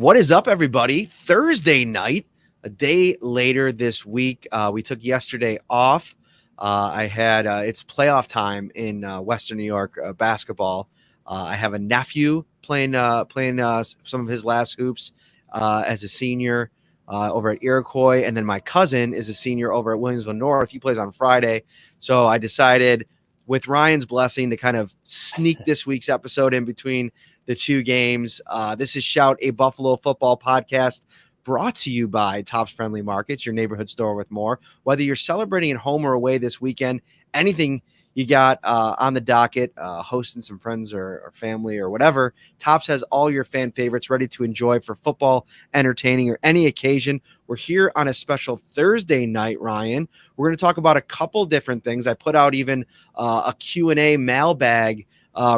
What is up, everybody? Thursday night, a day later this week. We took yesterday off. I had it's playoff time in Western New York basketball. I have a nephew playing some of his last hoops as a senior over at Iroquois, and then my cousin is a senior over at Williamsville North. He plays on Friday, so I decided, with Ryan's blessing, to kind of sneak this week's episode in between the two games. This is Shout, a Buffalo football podcast brought to you by Tops Friendly Markets, your neighborhood store with more. Whether you're celebrating at home or away this weekend, anything you got on the docket, hosting some friends or family or whatever, Tops has all your fan favorites ready to enjoy for football, entertaining, or any occasion. We're here on a special Thursday night, Ryan. We're going to talk about a couple different things. I put out even a Q&A mailbag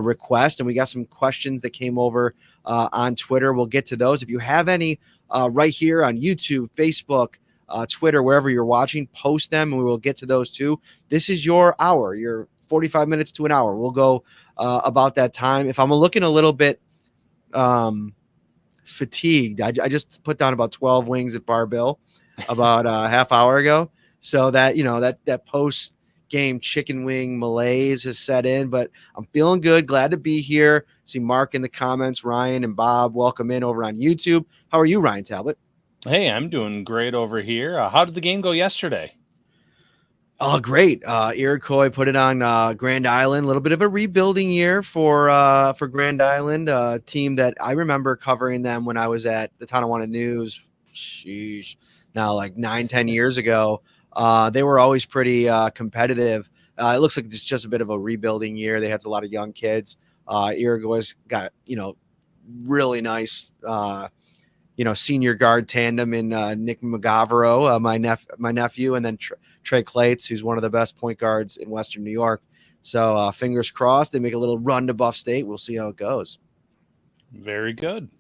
request, and we got some questions that came over on Twitter. We'll get to those. If you have any right here on YouTube, Facebook, Twitter, wherever you're watching, post them and we will get to those too. This is your hour, your 45 minutes to an hour. We'll go about that time. If I'm looking a little bit fatigued, I just put down about 12 wings at Bar Bill about a half hour ago. So that, that post game chicken wing malaise has set in, but I'm feeling good. Glad to be here. See Mark in the comments, Ryan and Bob, welcome in over on YouTube. How are you, Ryan Talbot? Hey, I'm doing great over here. How did the game go yesterday? Oh, great. Iroquois put it on Grand Island. A little bit of a rebuilding year for Grand Island, a team that I remember covering them when I was at the Tonawanda News. Sheesh. Now like 9-10 years ago. They were always pretty competitive. It looks like it's just a bit of a rebuilding year. They had a lot of young kids. Iroquois got, really nice, senior guard tandem in Nick McGavero, my nephew, and then Trey Clates, who's one of the best point guards in Western New York. So fingers crossed, they make a little run to Buff State. We'll see how it goes. Very good.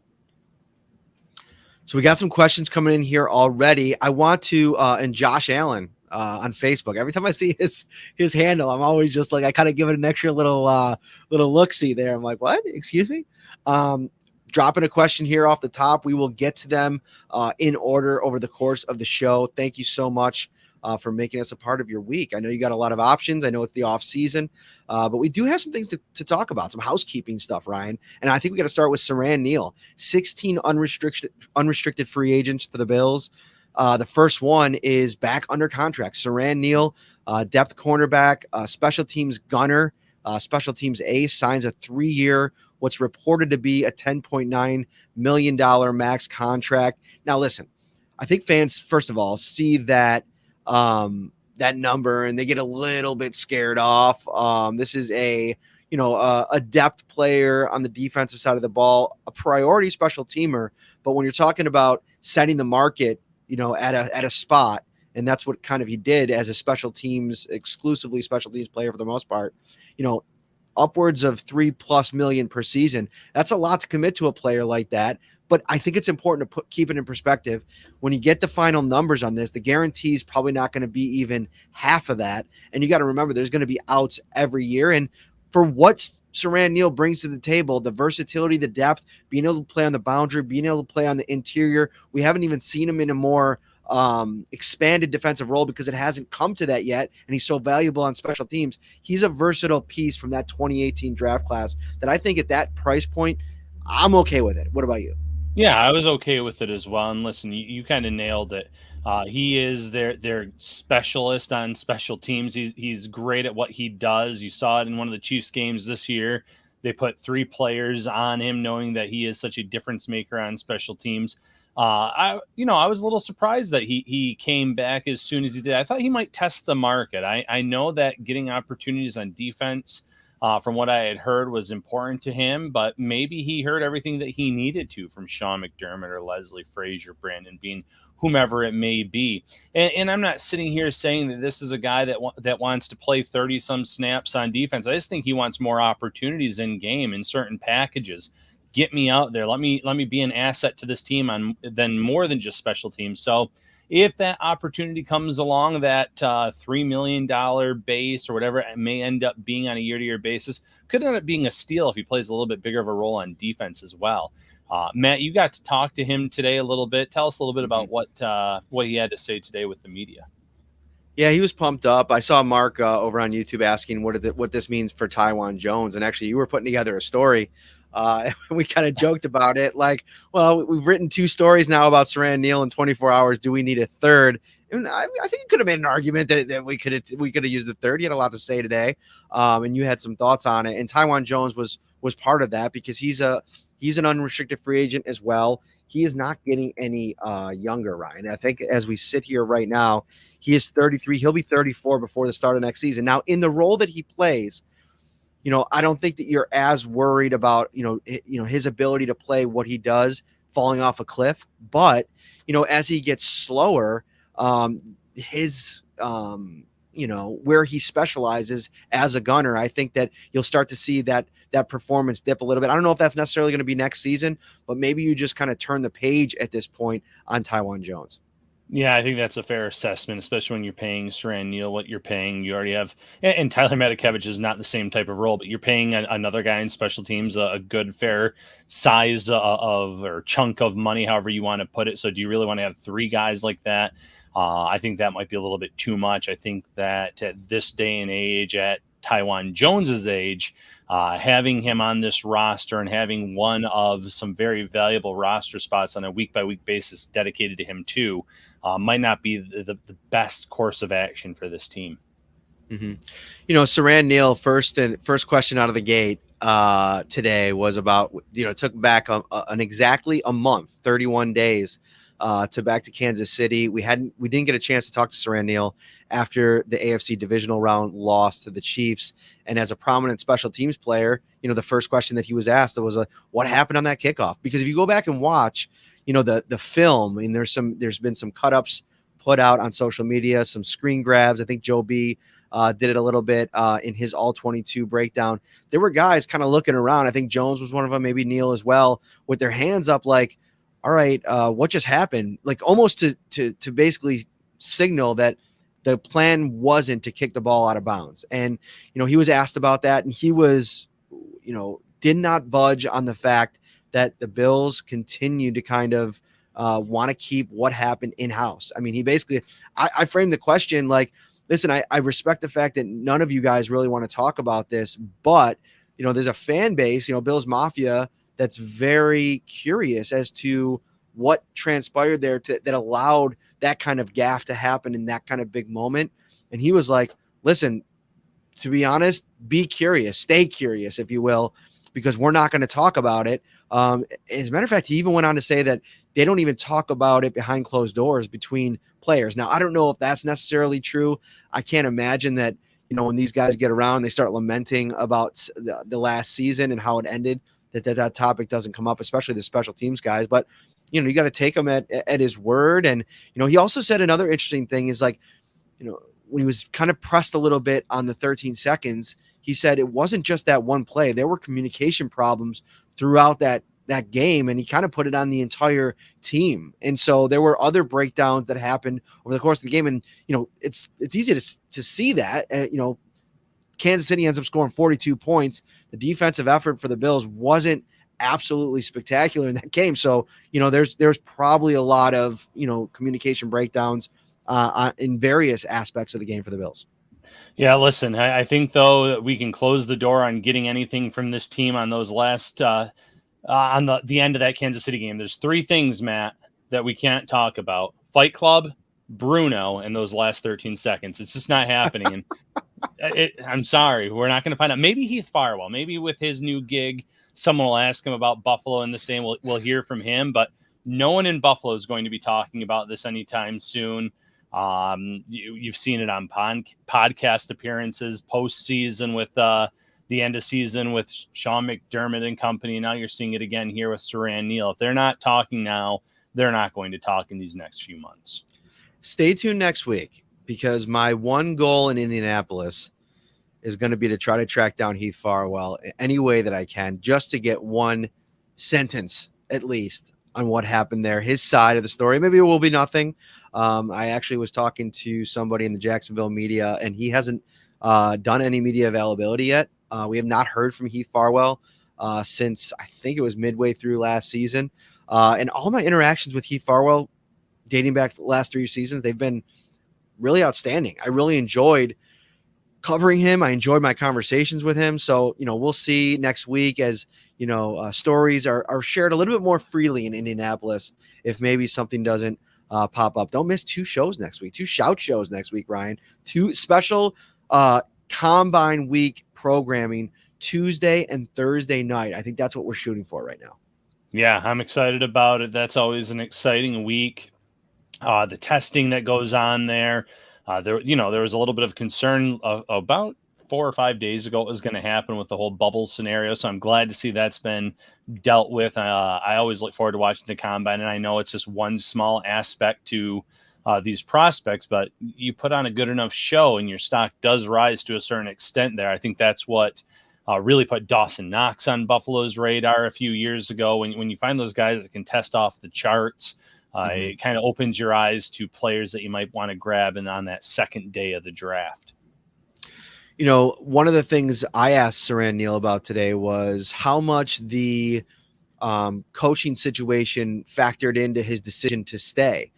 So we got some questions coming in here already. I want to, and Josh Allen on Facebook. Every time I see his handle, I'm always just like, I kind of give it an extra little look-see there. I'm like, what? Excuse me? Dropping a question here off the top. We will get to them in order over the course of the show. Thank you so much for making us a part of your week. I know you got a lot of options. I know it's the off season, but we do have some things to talk about, some housekeeping stuff, Ryan. And I think we got to start with Siran Neal, 16 unrestricted free agents for the Bills. The first one is back under contract. Siran Neal, depth cornerback, special teams gunner, special teams ace, signs a 3-year, what's reported to be a $10.9 million max contract. Now, listen, I think fans, first of all, see that number and they get a little bit scared off. This is a depth player on the defensive side of the ball, a priority special teamer. But when you're talking about setting the market, at a spot, and that's what kind of he did as a exclusively special teams player for the most part, upwards of $3+ million per season. That's a lot to commit to a player like that. But I think it's important to keep it in perspective. When you get the final numbers on this, the guarantee is probably not going to be even half of that. And you got to remember, there's going to be outs every year. And for what Siran Neal brings to the table, the versatility, the depth, being able to play on the boundary, being able to play on the interior, we haven't even seen him in a more expanded defensive role because it hasn't come to that yet. And he's so valuable on special teams. He's a versatile piece from that 2018 draft class that I think at that price point, I'm okay with it. What about you? Yeah, I was okay with it as well. And listen, you kind of nailed it. He is their specialist on special teams. He's great at what he does. You saw it in one of the Chiefs games this year. They put 3 players on him, knowing that he is such a difference maker on special teams. I was a little surprised that he came back as soon as he did. I thought he might test the market. I know that getting opportunities on defense, from what I had heard, was important to him, but maybe he heard everything that he needed to from Sean McDermott or Leslie Frazier, Brandon Bean, whomever it may be. And I'm not sitting here saying that this is a guy that wants to play 30-some snaps on defense. I just think he wants more opportunities in game in certain packages. Get me out there. Let me be an asset to this team then more than just special teams. So if that opportunity comes along, that $3 million base or whatever it may end up being on a year-to-year basis, could end up being a steal if he plays a little bit bigger of a role on defense as well. Matt, you got to talk to him today a little bit. Tell us a little bit Mhm. about what he had to say today with the media. Yeah, he was pumped up. I saw Mark over on YouTube asking what this means for Taiwan Jones, and actually, you were putting together a story. We kind of joked about it, like, well, we've written 2 stories now about Siran Neal in 24 hours. Do we need a third? And I think you could have made an argument that we could have used the third. You had a lot to say today, and you had some thoughts on it. And Taiwan Jones was part of that because he's an unrestricted free agent as well. He is not getting any younger, Ryan. I think as we sit here right now, he is 33. He'll be 34 before the start of next season. Now, in the role that he plays, I don't think that you're as worried about, his ability to play what he does falling off a cliff. But, as he gets slower, his, where he specializes as a gunner, I think that you'll start to see that performance dip a little bit. I don't know if that's necessarily going to be next season, but maybe you just kind of turn the page at this point on Taiwan Jones. Yeah, I think that's a fair assessment, especially when you're paying Siran Neal what you're paying. You already have, and Tyler Matakevich is not the same type of role, but you're paying another guy in special teams a good, fair size of or chunk of money, however you want to put it. So, do you really want to have 3 guys like that? I think that might be a little bit too much. I think that at this day and age, at Taiwan Jones's age, having him on this roster and having one of some very valuable roster spots on a week-by-week basis dedicated to him too, might not be the best course of action for this team. Mm-hmm. Siran Neal, first question out of the gate today was about, took back an exactly a month, 31 days to back to Kansas City. We didn't get a chance to talk to Siran Neal after the AFC divisional round loss to the Chiefs. And as a prominent special teams player, the first question that he was asked was, what happened on that kickoff? Because if you go back and watch, the film, and there's been some cut-ups put out on social media, some screen grabs. I think Joe B did it a little bit in his all 22 breakdown. There were guys kind of looking around. I think Jones was one of them, maybe Neal as well, with their hands up like, all right, what just happened? Like almost to basically signal that the plan wasn't to kick the ball out of bounds. And, he was asked about that, and he was, did not budge on the fact that the Bills continued to kind of want to keep what happened in-house. I mean, he basically, I framed the question like, listen, I respect the fact that none of you guys really want to talk about this, but, there's a fan base, Bills Mafia, that's very curious as to what transpired there that allowed that kind of gaffe to happen in that kind of big moment. And he was like, listen, to be honest, be curious, stay curious, if you will, because we're not going to talk about it. As a matter of fact, he even went on to say that they don't even talk about it behind closed doors between players. Now, I don't know if that's necessarily true. I can't imagine that, when these guys get around, they start lamenting about the last season and how it ended, that topic doesn't come up, especially the special teams guys. But, you got to take him at his word. And, he also said another interesting thing is like, when he was kind of pressed a little bit on the 13 seconds, he said it wasn't just that one play. There were communication problems throughout that game, and he kind of put it on the entire team. And so there were other breakdowns that happened over the course of the game. And, it's easy to see that, Kansas City ends up scoring 42 points. The defensive effort for the Bills wasn't absolutely spectacular in that game. So, there's probably a lot of, communication breakdowns in various aspects of the game for the Bills. Yeah, listen, I think, though, that we can close the door on getting anything from this team on those last on the end of that Kansas City game. There's 3 things, Matt, that we can't talk about: Fight Club, Bruno, and those last 13 seconds. It's just not happening. And I'm sorry, we're not going to find out. Maybe Heath Farwell, maybe with his new gig, someone will ask him about Buffalo in this day, and we'll hear from him. But no one in Buffalo is going to be talking about this anytime soon. You've seen it on podcast appearances, postseason with the end of season with Sean McDermott and company. Now you're seeing it again here with Siran Neal. If they're not talking now, they're not going to talk in these next few months. Stay tuned next week, because my one goal in Indianapolis is going to be to try to track down Heath Farwell any way that I can, just to get one sentence at least on what happened there, his side of the story. Maybe it will be nothing. I actually was talking to somebody in the Jacksonville media, and he hasn't done any media availability yet. We have not heard from Heath Farwell. since I think it was midway through last season. And all my interactions with Heath Farwell dating back the last 3 seasons, they've been really outstanding. I really enjoyed covering him. I enjoyed my conversations with him. So, we'll see next week as, stories are shared a little bit more freely in Indianapolis if maybe something doesn't pop up. Don't miss 2 shows next week, 2 shout shows next week, Ryan. 2 special Combine week programming Tuesday and Thursday night. I think that's what we're shooting for right now. Yeah, I'm excited about it. That's always an exciting week. The testing that goes on there. There was a little bit of concern about 4 or 5 days ago what was going to happen with the whole bubble scenario. So I'm glad to see that's been dealt with. I always look forward to watching the combine, and I know it's just one small aspect to these prospects, but you put on a good enough show and your stock does rise to a certain extent there. I think that's what really put Dawson Knox on Buffalo's radar a few years ago. When you find those guys that can test off the charts, it kind of opens your eyes to players that you might want to grab on that second day of the draft. One of the things I asked Siran Neal about today was how much the coaching situation factored into his decision to stay.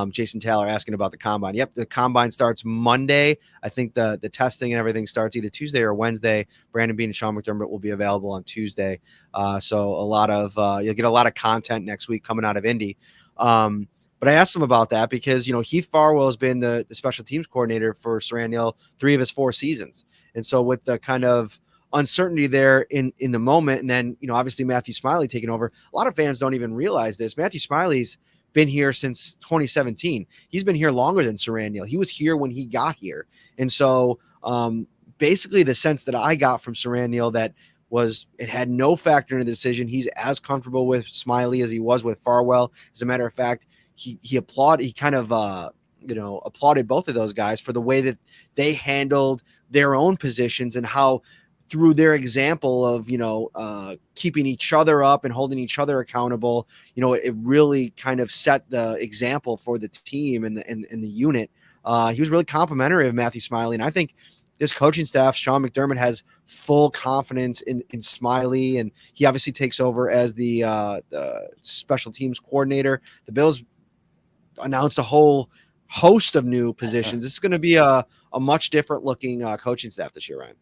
Jason Taylor asking about the combine. Yep, the combine starts Monday. I think the testing and everything starts either Tuesday or Wednesday. Brandon Beane and Sean McDermott will be available on Tuesday. So a lot of you'll get a lot of content next week coming out of Indy. But I asked him about that because, Heath Farwell has been the special teams coordinator for Siran Neal 3 of his 4 seasons. And so with the kind of uncertainty there in the moment, and then, obviously Matthew Smiley taking over, a lot of fans don't even realize this. Matthew Smiley's been here since 2017. He's been here longer than Siran Neal. He was here when he got here. And so basically the sense that I got from Siran Neal that was it had no factor in the decision. He's as comfortable with Smiley as he was with Farwell. As a matter of fact, he applauded both of those guys for the way that they handled their own positions and how through their example of, keeping each other up and holding each other accountable, it really kind of set the example for the team and the unit. He was really complimentary of Matthew Smiley. And I think this coaching staff, Sean McDermott, has full confidence in Smiley, and he obviously takes over as the special teams coordinator. The Bills announced a whole host of new positions. It's going to be a much different looking coaching staff this year, Ryan.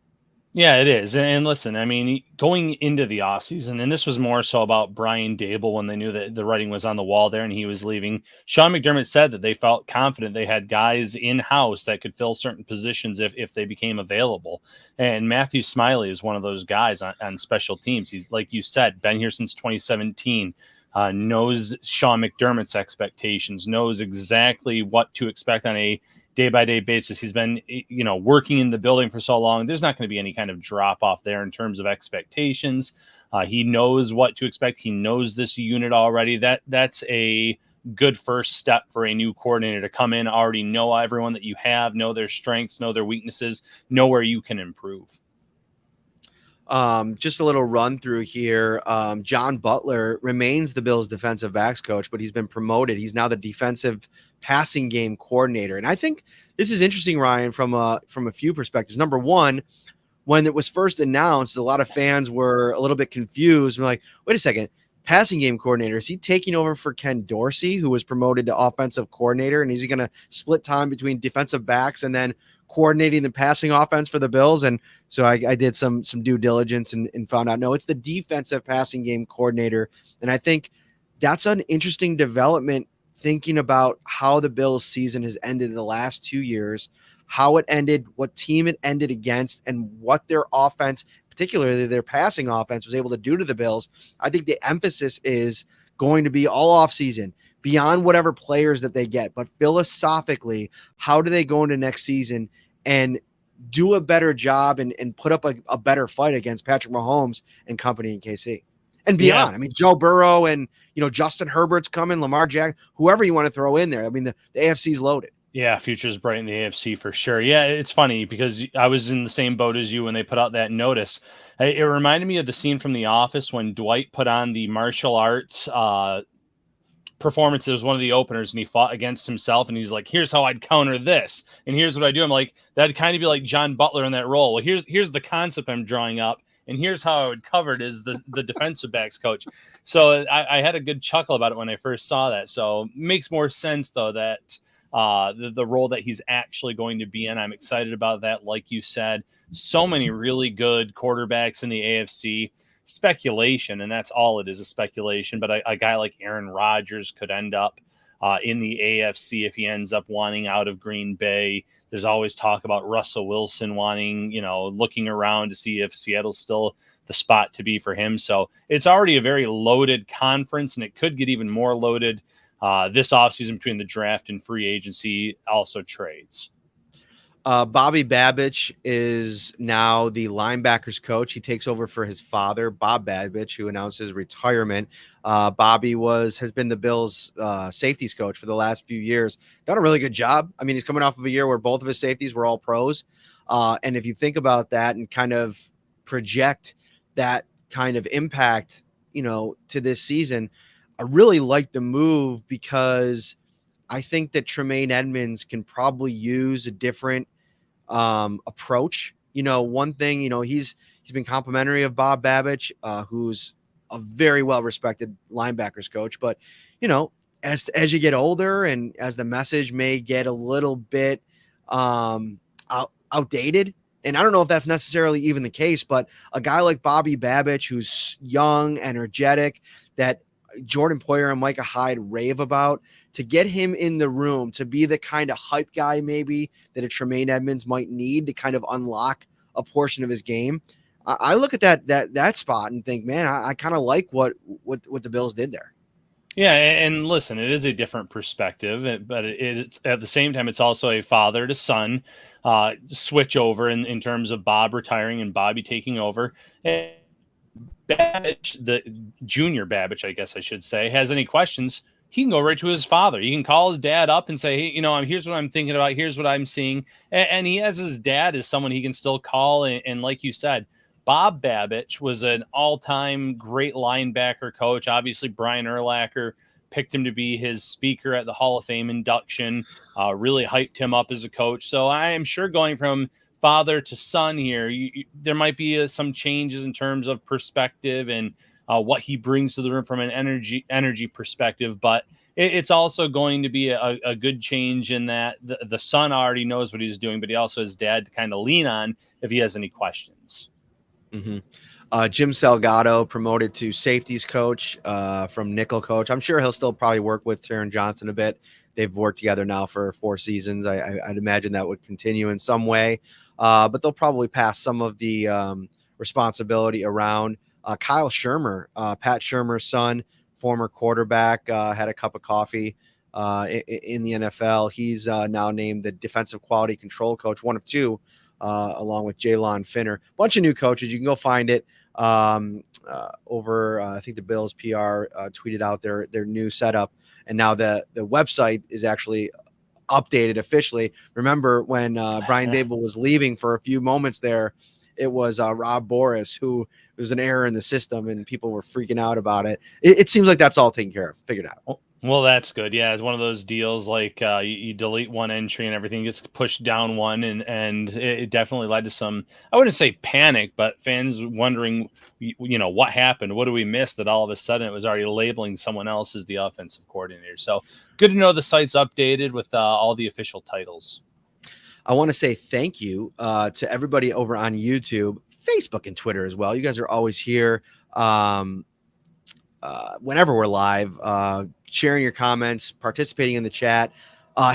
Yeah, it is. And listen, I mean, going into the offseason, and this was more so about Brian Dable when they knew that the writing was on the wall there and he was leaving. Sean McDermott said that they felt confident they had guys in-house that could fill certain positions if they became available. And Matthew Smiley is one of those guys on special teams. He's, like you said, been here since 2017, knows Sean McDermott's expectations, knows exactly what to expect on a day-by-day basis. He's been, working in the building for so long. There's not going to be any kind of drop-off there in terms of expectations. He knows what to expect. He knows this unit already. That's a good first step for a new coordinator to come in, already know everyone that you have, know their strengths, know their weaknesses, know where you can improve. Just a little run through here. John Butler remains the Bills defensive backs coach, but he's been promoted. He's now the defensive passing game coordinator. And I think this is interesting, Ryan, from a few perspectives. Number one, when it was first announced, a lot of fans were a little bit confused. We're like, wait a second, passing game coordinator, is he taking over for Ken Dorsey, who was promoted to offensive coordinator? And is he going to split time between defensive backs and then coordinating the passing offense for the Bills? And so I did some due diligence and found out, no, it's the defensive passing game coordinator. And I think that's an interesting development, thinking about how the Bills season has ended in the last 2 years, how it ended, what team it ended against, and what their offense, particularly their passing offense, was able to do to the Bills. I think the emphasis is going to be all offseason, beyond whatever players that they get, but philosophically, how do they go into next season and do a better job and put up a better fight against Patrick Mahomes and company in KC and beyond? Yeah. I mean, Joe Burrow and, Justin Herbert's coming, Lamar Jackson, whoever you want to throw in there. I mean, the AFC's loaded. Yeah, future's bright in the AFC for sure. Yeah, it's funny because I was in the same boat as you when they put out that notice. It reminded me of the scene from The Office when Dwight put on the martial arts performance. It was one of the openers and he fought against himself and he's like, here's how I'd counter this. And here's what I do. I'm like, that'd kind of be like John Butler in that role. Well, here's the concept I'm drawing up And here's how I would cover it is the defensive backs coach. So I had a good chuckle about it when I first saw that. So makes more sense though that the role that he's actually going to be in. I'm excited about that. Like you said, so many really good quarterbacks in the AFC. Speculation, and that's all it is, a speculation. But a guy like Aaron Rodgers could end up in the AFC if he ends up wanting out of Green Bay. There's always talk about Russell Wilson wanting, looking around to see if Seattle's still the spot to be for him. So it's already a very loaded conference, and it could get even more loaded this offseason between the draft and free agency, also trades. Bobby Babbage is now the linebackers coach. He takes over for his father, Bob Babbage, who announced his retirement. Bobby has been the Bills' safeties coach for the last few years. Done a really good job. I mean, he's coming off of a year where both of his safeties were all pros. And if you think about that and kind of project that kind of impact, to this season, I really like the move because I think that Tremaine Edmonds can probably use a different approach. One thing, he's been complimentary of Bob Babbage, who's a very well-respected linebackers coach. But, as you get older and as the message may get a little bit outdated, and I don't know if that's necessarily even the case, but a guy like Bobby Babbage, who's young, energetic, that Jordan Poyer and Micah Hyde rave about, to get him in the room, to be the kind of hype guy maybe that a Tremaine Edmonds might need to kind of unlock a portion of his game. I look at that spot and think, man, I kind of like what the Bills did there. Yeah, and listen, it is a different perspective, but it's at the same time, it's also a father to son switch over in terms of Bob retiring and Bobby taking over. And Babbage, the junior Babbage, I guess I should say, has any questions, he can go right to his father. He can call his dad up and say, hey, here's what I'm thinking about. Here's what I'm seeing. And he has his dad as someone he can still call. And like you said, Bob Babbage was an all-time great linebacker coach. Obviously, Brian Urlacher picked him to be his speaker at the Hall of Fame induction, really hyped him up as a coach. So I am sure going from father to son here, there might be some changes in terms of perspective and what he brings to the room from an energy perspective, but it's also going to be a good change in that the son already knows what he's doing, but he also has dad to kind of lean on if he has any questions. Mm-hmm. Jim Salgado promoted to safeties coach from nickel coach. I'm sure he'll still probably work with Taron Johnson a bit. They've worked together now for 4 seasons. I'd imagine that would continue in some way, but they'll probably pass some of the responsibility around. Kyle Shermer, Pat Shermer's son, former quarterback, had a cup of coffee in the NFL. He's now named the defensive quality control coach, one of 2, along with Jalon Finner. Bunch of new coaches. You can go find it over, I think the Bills PR tweeted out their new setup. And now the website is actually updated officially. Remember when Brian Dable was leaving for a few moments there, it was Rob Boris who was an error in the system and people were freaking out about it. It seems like that's all taken care of, figured out. Well, that's good. Yeah, it's one of those deals like you delete one entry and everything gets pushed down one, and it definitely led to some, I wouldn't say panic, but fans wondering, what happened? What do we miss that all of a sudden it was already labeling someone else as the offensive coordinator? So good to know the site's updated with all the official titles. I want to say thank you to everybody over on YouTube, Facebook, and Twitter as well. You guys are always here whenever we're live, sharing your comments, participating in the chat.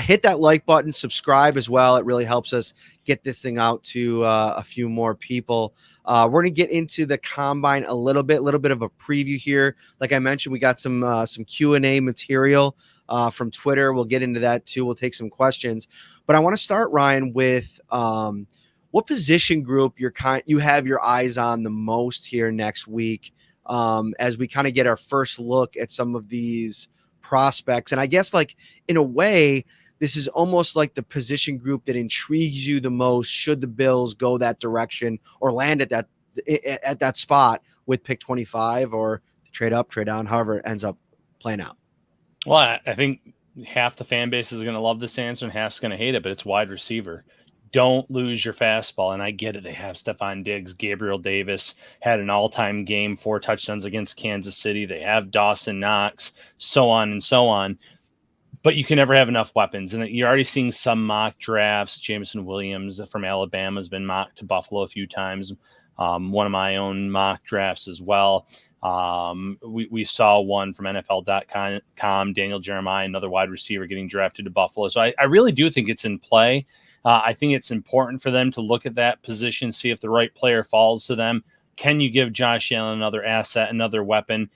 Hit that like button, subscribe as well. It really helps us get this thing out to a few more people. We're going to get into the combine a little bit of a preview here. Like I mentioned, we got some Q&A material from Twitter. We'll get into that too. We'll take some questions. But I want to start, Ryan, with what position group you have your eyes on the most here next week as we kind of get our first look at some of these prospects. And I guess, like, in a way, this is almost like the position group that intrigues you the most should the Bills go that direction or land at that spot with pick 25 or trade up, trade down, however it ends up playing out. Well, I think half the fan base is going to love this answer and half's going to hate it, but it's wide receiver. don't lose your fastball. And I get it. They have Stephon Diggs. Gabriel Davis had an all-time game, 4 touchdowns against Kansas City. They have Dawson Knox, so on and so on. But you can never have enough weapons. And you're already seeing some mock drafts. Jameson Williams from Alabama has been mocked to Buffalo a few times. One of my own mock drafts as well. We saw one from NFL.com, Daniel Jeremiah, another wide receiver getting drafted to Buffalo. So I really do think it's in play. I think it's important for them to look at that position, see if the right player falls to them. Can you give Josh Allen another asset, another weapon,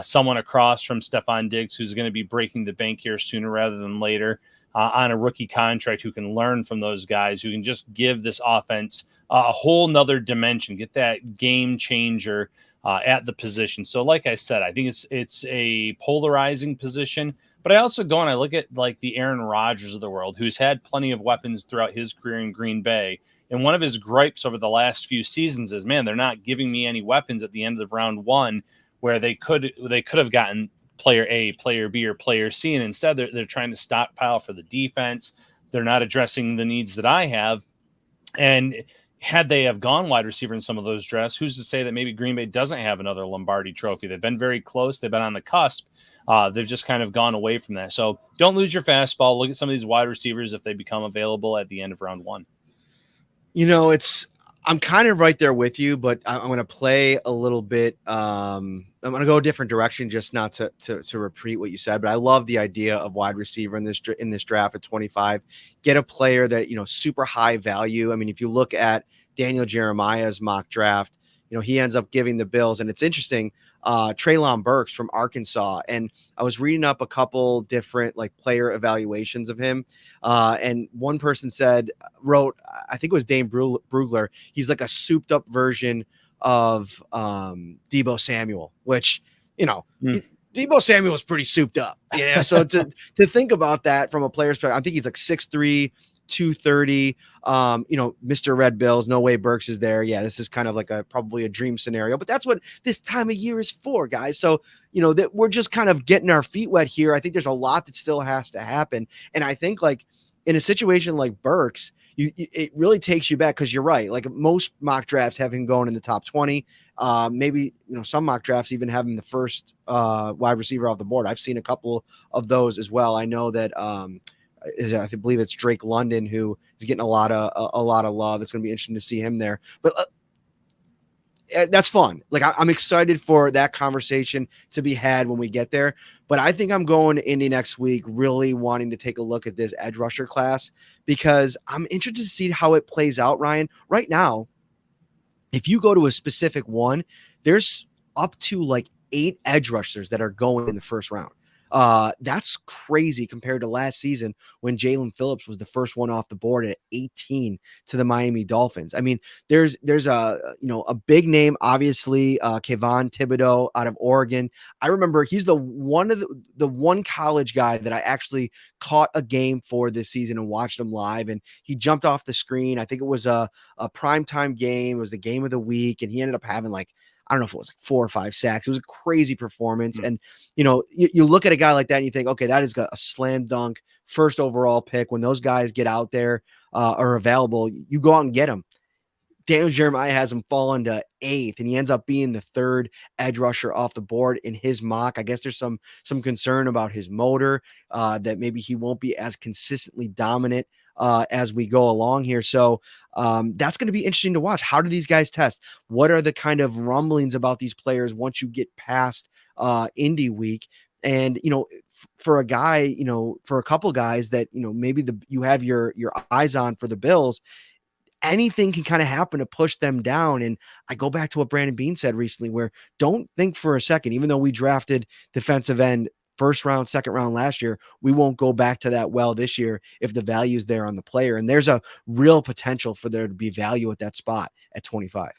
someone across from Stephon Diggs who's going to be breaking the bank here sooner rather than later on a rookie contract, who can learn from those guys, who can just give this offense a whole nother dimension, get that game changer at the position. So like I said, I think it's a polarizing position, but I also go and I look at like the Aaron Rodgers of the world, who's had plenty of weapons throughout his career in Green Bay. And one of his gripes over the last few seasons is, man, they're not giving me any weapons at the end of round one, where they could have gotten player A, player B, or player C. And instead they're trying to stockpile for the defense. They're not addressing the needs that I have. And had they have gone wide receiver in some of those drafts, who's to say that maybe Green Bay doesn't have another Lombardi trophy? They've been very close. They've been on the cusp. They've just kind of gone away from that. So don't lose your fastball. Look at some of these wide receivers if they become available at the end of round one. I'm kind of right there with you, but I'm going to play a little bit. I'm going to go a different direction, just not to repeat what you said, but I love the idea of wide receiver in this draft at 25. Get a player that, super high value. I mean, if you look at Daniel Jeremiah's mock draft, he ends up giving the Bills, and it's interesting, Treylon Burks from Arkansas. And I was reading up a couple different player evaluations of him. And one person wrote, I think it was Dane Brugler, he's like a souped up version of Deebo Samuel, which, Deebo Samuel was pretty souped up. So to think about that from a player's perspective, I think he's like 6'3", 230. Mr. Red Bills, no way Burks is there. Yeah, this is kind of like probably a dream scenario, but that's what this time of year is for, guys. So, that we're just kind of getting our feet wet here. I think there's a lot that still has to happen. And I think in a situation like Burks, it really takes you back, because you're right. Like most mock drafts have him going in the top 20. Maybe, some mock drafts even have him the first wide receiver off the board. I've seen a couple of those as well. I know that I believe it's Drake London who is getting a lot of love. It's going to be interesting to see him there, but that's fun. I'm excited for that conversation to be had when we get there. But I think I'm going to Indy next week, really wanting to take a look at this edge rusher class, because I'm interested to see how it plays out, Ryan. Right now, if you go to a specific one, there's up to 8 edge rushers that are going in the first round. That's crazy compared to last season when Jalen Phillips was the first one off the board at 18 to the Miami Dolphins. I mean, there's a big name, obviously, Kayvon Thibodeau out of Oregon. I remember he's the one college guy that I actually caught a game for this season and watched him live, and he jumped off the screen. I think it was a primetime game. It was the game of the week, and he ended up having I don't know if it was 4 or 5 sacks. It was a crazy performance. And, you look at a guy like that and you think, okay, that is a slam dunk first overall pick. When those guys get out there are available, you go out and get them. Daniel Jeremiah has him falling to 8th, and he ends up being the 3rd edge rusher off the board in his mock. I guess there's some concern about his motor, that maybe he won't be as consistently dominant as we go along here. So that's going to be interesting to watch. How do these guys test? What are the kind of rumblings about these players once you get past Indy week? And, for a guy, for a couple guys that, maybe you have your eyes on for the Bills, anything can kind of happen to push them down. And I go back to what Brandon Beane said recently, where don't think for a second, even though we drafted defensive end first round, second round last year, we won't go back to that well this year if the value is there on the player. And there's a real potential for there to be value at that spot at 25.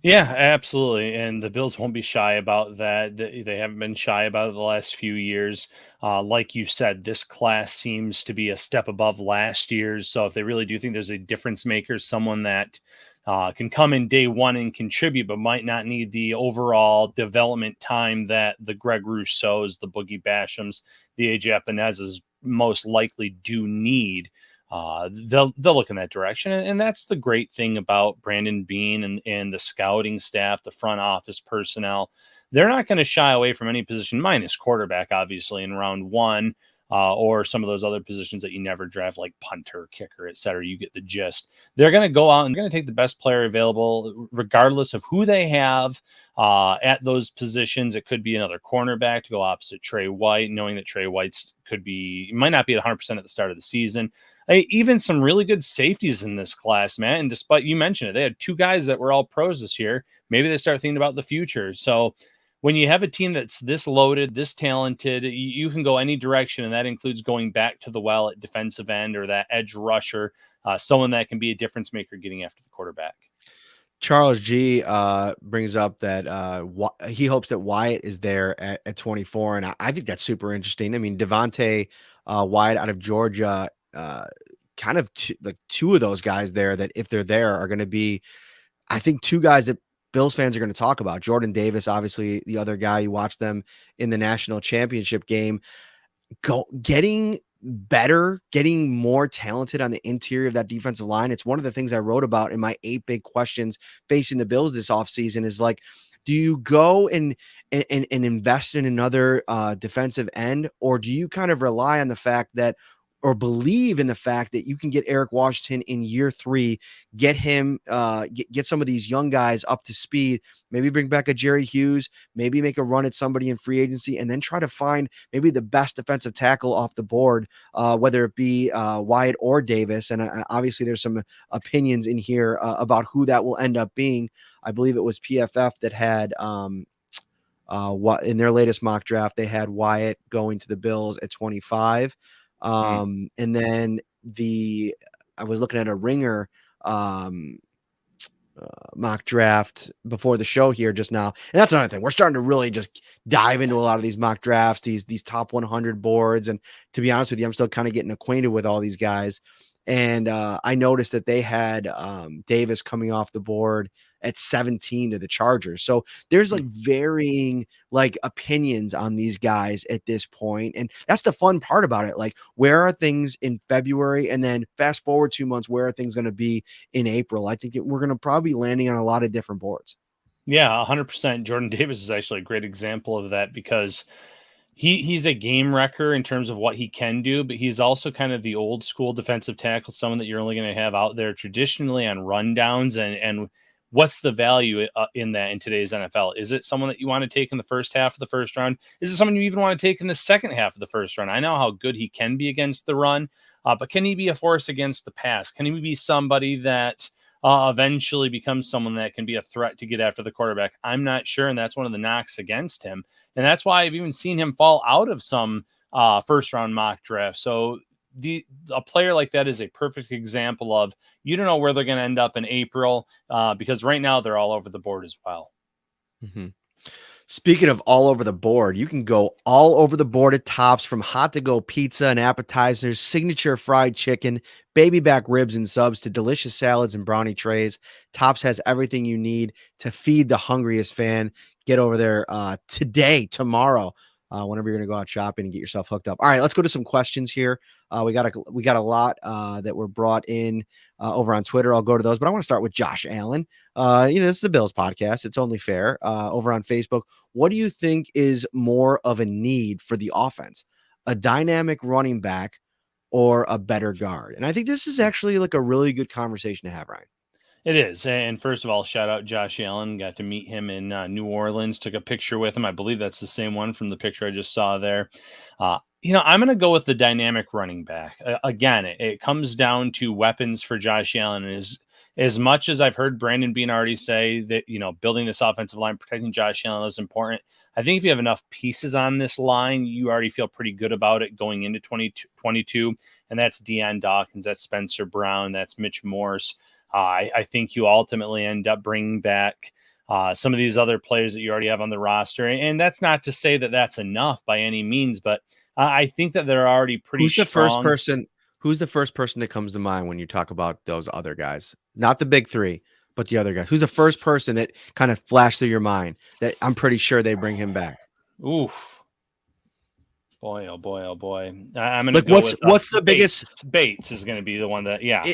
Yeah, absolutely. And the Bills won't be shy about that. They haven't been shy about it the last few years. Like you said, this class seems to be a step above last year's. So if they really do think there's a difference maker, someone that can come in day one and contribute, but might not need the overall development time that the Greg Rousseaus, the Boogie Bashams, the AJ Epinez's most likely do need, they'll look in that direction. And that's the great thing about Brandon Beane and the scouting staff, the front office personnel. They're not going to shy away from any position, minus quarterback, obviously, in round one, or some of those other positions that you never draft, like punter, kicker, et cetera. You get the gist. They're going to go out and they're going to take the best player available, regardless of who they have at those positions. It could be another cornerback to go opposite Trey White, knowing that Trey White's might not be at 100% at the start of the season. Even some really good safeties in this class, man. And despite, you mentioned it, they had two guys that were all pros this year. Maybe they start thinking about the future. So when you have a team that's this loaded, this talented, you can go any direction, and that includes going back to the well at defensive end or that edge rusher, someone that can be a difference maker getting after the quarterback. Charles G brings up that he hopes that Wyatt is there at 24, and I think that's super interesting. I mean, Devontae Wyatt out of Georgia, kind of two of those guys there that if they're there are going to be, I think, two guys that Bills fans are going to talk about. Jordan Davis, obviously the other guy. You watch them in the national championship game, getting better, getting more talented on the interior of that defensive line. It's one of the things I wrote about in my 8 big questions facing the Bills this offseason is like, do you go and invest in another defensive end, or do you kind of rely on the fact that, or believe in the fact that you can get Eric Washington in year 3, get him, get some of these young guys up to speed, maybe bring back a Jerry Hughes, maybe make a run at somebody in free agency, and then try to find maybe the best defensive tackle off the board, whether it be Wyatt or Davis. And obviously there's some opinions in here about who that will end up being. I believe it was PFF that had what in their latest mock draft, they had Wyatt going to the Bills at 25. And then I was looking at a Ringer mock draft before the show here just now, and that's another thing. We're starting to really just dive into a lot of these mock drafts, these top 100 boards, and to be honest with you, I'm still kind of getting acquainted with all these guys. And I noticed that they had Davis coming off the board at 17 to the Chargers. So there's like varying like opinions on these guys at this point. And that's the fun part about it. Like, where are things in February? And then fast forward 2 months, where are things going to be in April? I think we're going to probably be landing on a lot of different boards. Yeah, 100%. Jordan Davis is actually a great example of that because he's a game wrecker in terms of what he can do, but he's also kind of the old school defensive tackle, someone that you're only going to have out there traditionally on rundowns. And what's the value in that in today's NFL? Is it someone that you want to take in the first half of the first round? Is it someone you even want to take in the second half of the first round? I know how good he can be against the run, but can he be a force against the pass? Can he be somebody that eventually becomes someone that can be a threat to get after the quarterback? I'm not sure, and that's one of the knocks against him. And that's why I've even seen him fall out of some first-round mock drafts. So a player like that is a perfect example of you don't know where they're going to end up in April because right now they're all over the board as well. Mm-hmm. Speaking of all over the board, you can go all over the board at Tops, from hot to go pizza and appetizers, signature fried chicken, baby back ribs and subs, to delicious salads and brownie trays. Tops has everything you need to feed the hungriest fan. Get over there today, tomorrow, whenever you're going to go out shopping and get yourself hooked up. All right, let's go to some questions here. We got a lot that were brought in over on Twitter. I'll go to those, but I want to start with Josh Allen. This is a Bills podcast. It's only fair. Over on Facebook, what do you think is more of a need for the offense? A dynamic running back or a better guard? And I think this is actually like a really good conversation to have, Ryan. It is. And first of all, shout out Josh Allen. Got to meet him in New Orleans, took a picture with him. I believe that's the same one from the picture I just saw there. I'm going to go with the dynamic running back. Again, it comes down to weapons for Josh Allen. As much as I've heard Brandon Beane already say that, building this offensive line, protecting Josh Allen is important. I think if you have enough pieces on this line, you already feel pretty good about it going into 2022. And that's Deion Dawkins, that's Spencer Brown, that's Mitch Morse. I think you ultimately end up bringing back some of these other players that you already have on the roster. And that's not to say that that's enough by any means, but I think that they're already pretty strong. Who's the first person that comes to mind when you talk about those other guys? Not the big three, but the other guys. Who's the first person that kind of flashed through your mind that I'm pretty sure they bring him back? Oof. Boy, oh boy, oh boy. I'm going to Like go with what's the biggest Bates is going to be the one that, yeah.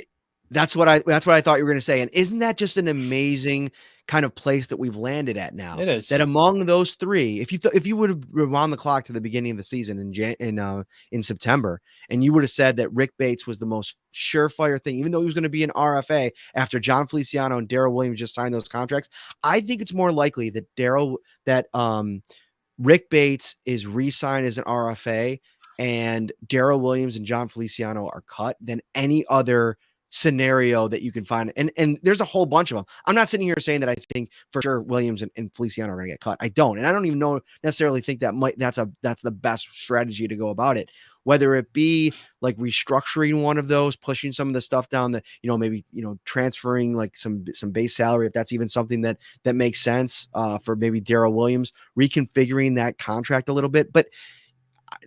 That's what I thought you were going to say. And isn't that just an amazing kind of place that we've landed at now? It is. That among those three, if you would have rewound the clock to the beginning of the season in September, and you would have said that Rick Bates was the most surefire thing, even though he was going to be an RFA after John Feliciano and Darrell Williams just signed those contracts, I think it's more likely that Rick Bates is re-signed as an RFA and Darrell Williams and John Feliciano are cut than any other scenario that you can find. And there's a whole bunch of them. I'm not sitting here saying that I think for sure Williams and Feliciano are going to get cut. I don't. And I don't even necessarily think that's the best strategy to go about it. Whether it be like restructuring one of those, pushing some of the stuff down, maybe transferring like some base salary, if that's even something that makes sense for maybe Darrell Williams, reconfiguring that contract a little bit. But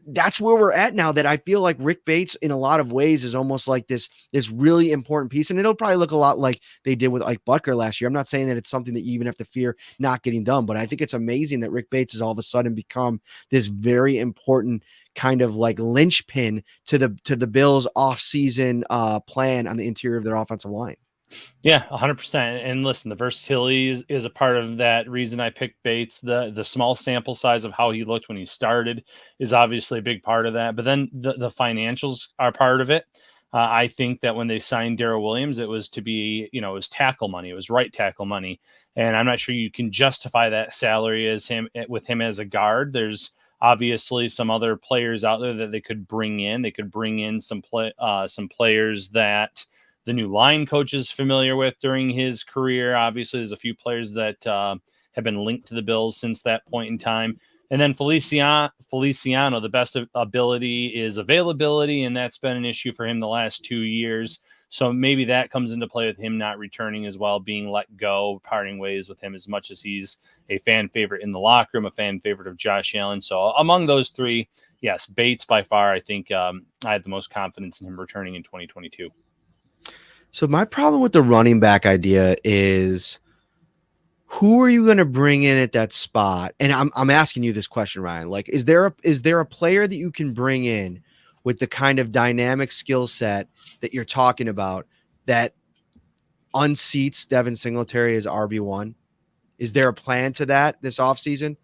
that's where we're at now, that I feel like Rick Bates in a lot of ways is almost like this really important piece. And it'll probably look a lot like they did with Ike Butker last year. I'm not saying that it's something that you even have to fear not getting done, but I think it's amazing that Rick Bates has all of a sudden become this very important kind of like linchpin to the Bills off-season plan on the interior of their offensive line. Yeah, 100%. And listen, the versatility is a part of that reason I picked Bates. The small sample size of how he looked when he started is obviously a big part of that. But then the financials are part of it. I think that when they signed Darrell Williams, it was to be, it was tackle money. It was right tackle money. And I'm not sure you can justify that salary with him as a guard. There's obviously some other players out there that they could bring in. They could bring in some players that the new line coach is familiar with during his career. Obviously, there's a few players that have been linked to the Bills since that point in time. And then Feliciano, the best ability is availability, and that's been an issue for him the last 2 years. So maybe that comes into play with him not returning as well, being let go, parting ways with him as much as he's a fan favorite in the locker room, a fan favorite of Josh Allen. So among those three, yes, Bates by far, I think I have the most confidence in him returning in 2022. So my problem with the running back idea is, who are you going to bring in at that spot? And I'm asking you this question, Ryan. Like, is there a player that you can bring in with the kind of dynamic skill set that you're talking about that unseats Devin Singletary as RB1? Is there a plan to that this offseason?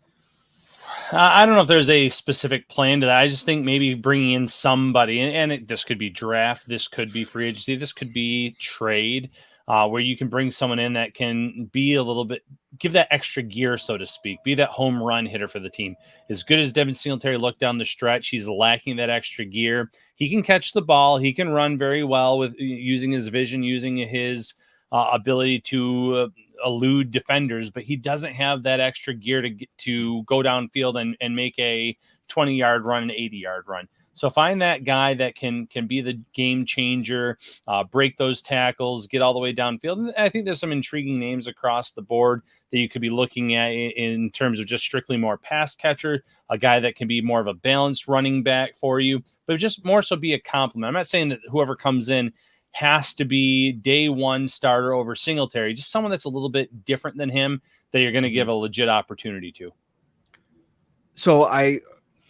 I don't know if there's a specific plan to that. I just think maybe bringing in somebody, and this could be draft, this could be free agency, this could be trade, where you can bring someone in that can be a little bit, give that extra gear, so to speak, be that home run hitter for the team. As good as Devin Singletary looked down the stretch, he's lacking that extra gear. He can catch the ball. He can run very well with using his vision, using his ability to elude defenders, but he doesn't have that extra gear to go downfield and make a 20-yard run, an 80-yard run. So find that guy that can be the game changer, break those tackles, get all the way downfield. And I think there's some intriguing names across the board that you could be looking at in terms of just strictly more pass catcher, a guy that can be more of a balanced running back for you, but just more so be a complement. I'm not saying that whoever comes in has to be day one starter over Singletary, just someone that's a little bit different than him that you're going to give a legit opportunity to. So I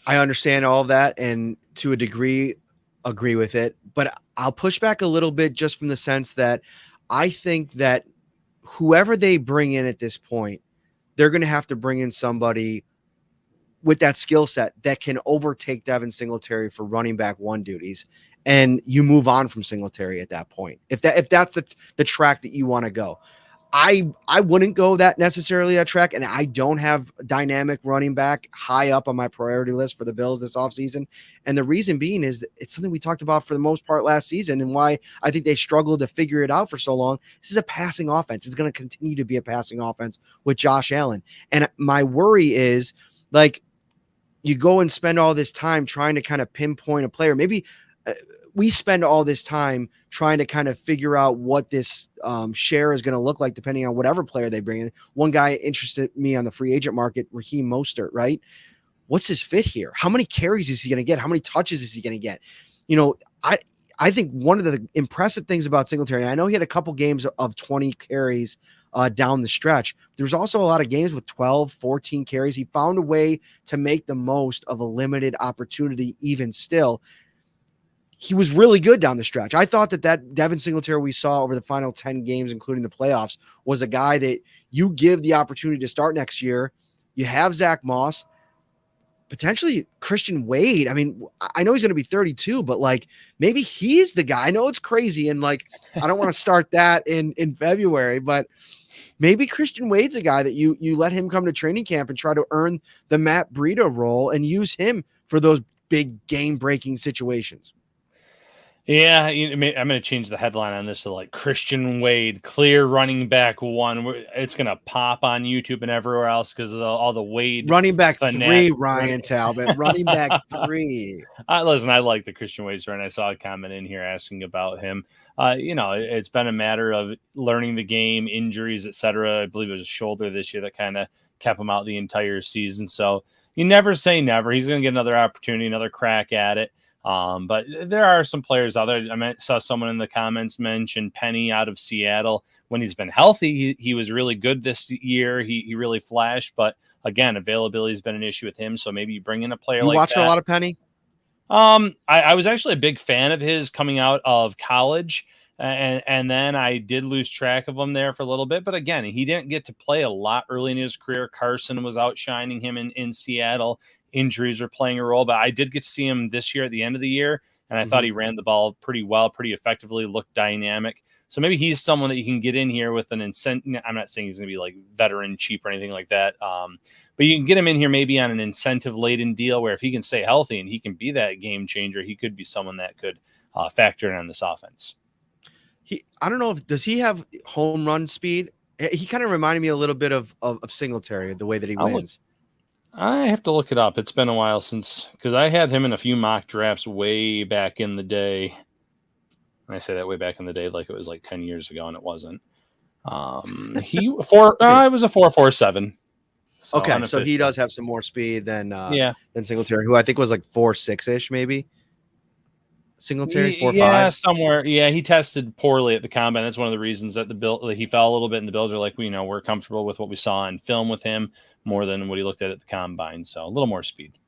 understand all of that, and to a degree agree with it, but I'll push back a little bit just from the sense that I think that whoever they bring in at this point, they're going to have to bring in somebody with that skill set that can overtake Devin Singletary for running back one duties. And you move on from Singletary at that point. If that's the track that you want to go, I wouldn't go that track. And I don't have dynamic running back high up on my priority list for the Bills this offseason. And the reason being is that it's something we talked about for the most part last season, and why I think they struggled to figure it out for so long. This is a passing offense. It's going to continue to be a passing offense with Josh Allen. And my worry is, like, you go and spend all this time trying to kind of pinpoint a player. Maybe we spend all this time trying to kind of figure out what this share is going to look like, depending on whatever player they bring in. One guy interested me on the free agent market, Raheem Mostert, right? What's his fit here? How many carries is he going to get? How many touches is he going to get? I think one of the impressive things about Singletary, and I know he had a couple games of 20 carries down the stretch. There's also a lot of games with 12, 14 carries. He found a way to make the most of a limited opportunity even still. He was really good down the stretch. I thought that Devin Singletary we saw over the final 10 games, including the playoffs, was a guy that you give the opportunity to start next year. You have Zach Moss, potentially Christian Wade. I mean, I know he's going to be 32, but like maybe he's the guy. I know it's crazy, and like I don't want to start that in February, but maybe Christian Wade's a guy that you let him come to training camp and try to earn the Matt Breida role and use him for those big game-breaking situations. Yeah, I'm going to change the headline on this to like Christian Wade, clear running back one. It's going to pop on YouTube and everywhere else because of all the Wade. Running back three, Ryan Talbot. Running back three. Listen, I like the Christian Wade's run. I saw a comment in here asking about him. It's been a matter of learning the game, injuries, etc. I believe it was a shoulder this year that kind of kept him out the entire season. So you never say never. He's going to get another opportunity, another crack at it. But there are some players out there. I saw someone in the comments mention Penny out of Seattle. When he's been healthy, he was really good this year. He really flashed, but again, availability has been an issue with him. So maybe you bring in a player like that. You watched a lot of Penny? I was actually a big fan of his coming out of college. And then I did lose track of him there for a little bit. But again, he didn't get to play a lot early in his career. Carson was outshining him in Seattle. Injuries were playing a role, but I did get to see him this year at the end of the year, and I thought he ran the ball pretty well, pretty effectively, looked dynamic. So maybe he's someone that you can get in here with an incentive. I'm not saying he's going to be like veteran cheap or anything like that, but you can get him in here maybe on an incentive-laden deal where if he can stay healthy and he can be that game changer, he could be someone that could factor in on this offense. I don't know does he have home run speed? He kind of reminded me a little bit of Singletary, the way that he wins. I have to look it up. It's been a while because I had him in a few mock drafts way back in the day. And I say that way back in the day like it was like 10 years ago, and it wasn't. It was a 4.47. So okay, so he does have some more speed than Singletary, who I think was like 4.6-ish maybe. Singletary 4.5. Yeah, somewhere. Yeah, he tested poorly at the combine. That's one of the reasons that he fell a little bit, and the Bills are like, we're comfortable with what we saw in film with him more than what he looked at the combine. So a little more speed.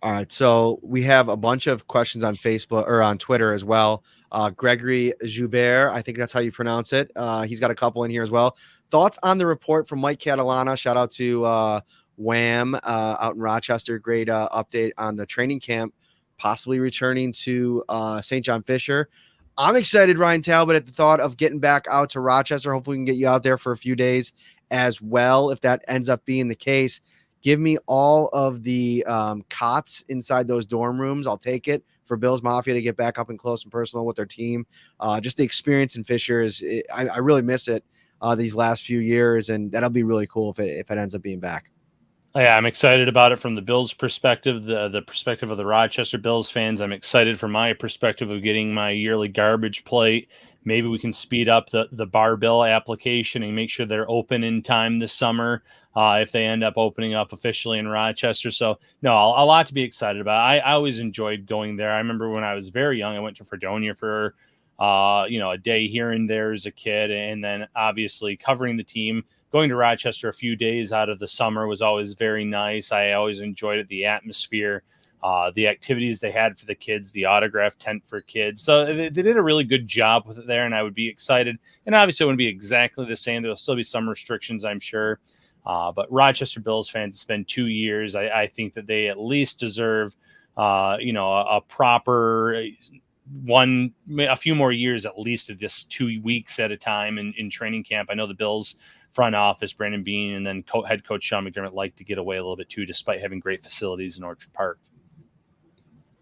All right. So we have a bunch of questions on Facebook or on Twitter as well. Gregory Joubert, I think that's how you pronounce it. He's got a couple in here as well. Thoughts on the report from Mike Catalana? Shout out to Wham out in Rochester. Great update on the training camp, possibly returning to St. John Fisher. I'm excited, Ryan Talbot, at the thought of getting back out to Rochester. Hopefully we can get you out there for a few days as well, if that ends up being the case. Give me all of the cots inside those dorm rooms. I'll take it for Bills Mafia to get back up and close and personal with their team. Just the experience in Fisher I really miss it these last few years, and that'll be really cool if it ends up being back. Yeah, I'm excited about it from the Bills' perspective, the perspective of the Rochester Bills fans. I'm excited from my perspective of getting my yearly garbage plate. Maybe we can speed up the bar bill application and make sure they're open in time this summer if they end up opening up officially in Rochester. So, no, a lot to be excited about. I always enjoyed going there. I remember when I was very young, I went to Fredonia for, a day here and there as a kid. And then obviously covering the team, going to Rochester a few days out of the summer was always very nice. I always enjoyed it, the atmosphere. The activities they had for the kids, the autograph tent for kids. So they did a really good job with it there, and I would be excited. And obviously it wouldn't be exactly the same. There'll still be some restrictions, I'm sure. But Rochester Bills fans, it's been 2 years. I think that they at least deserve, a proper a few more years at least of just 2 weeks at a time in training camp. I know the Bills front office, Brandon Beane, and then head coach Sean McDermott like to get away a little bit too, despite having great facilities in Orchard Park.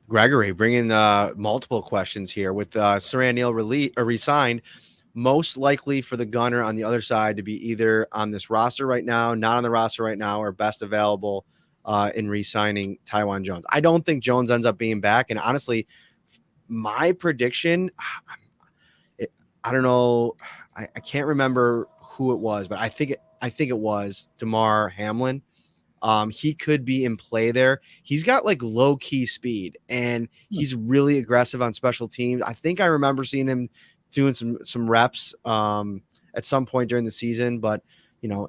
Gregory bringing multiple questions here with Siran Neal resigned, most likely for the gunner on the other side to be either on this roster right now, not on the roster right now, or best available in re-signing Taiwan Jones. I don't think Jones ends up being back. And honestly, my prediction, I don't know. I can't remember who it was, but I think it was Damar Hamlin. He could be in play there. He's got like low key speed and he's really aggressive on special teams. I think I remember seeing him doing some reps at at some point during the season, but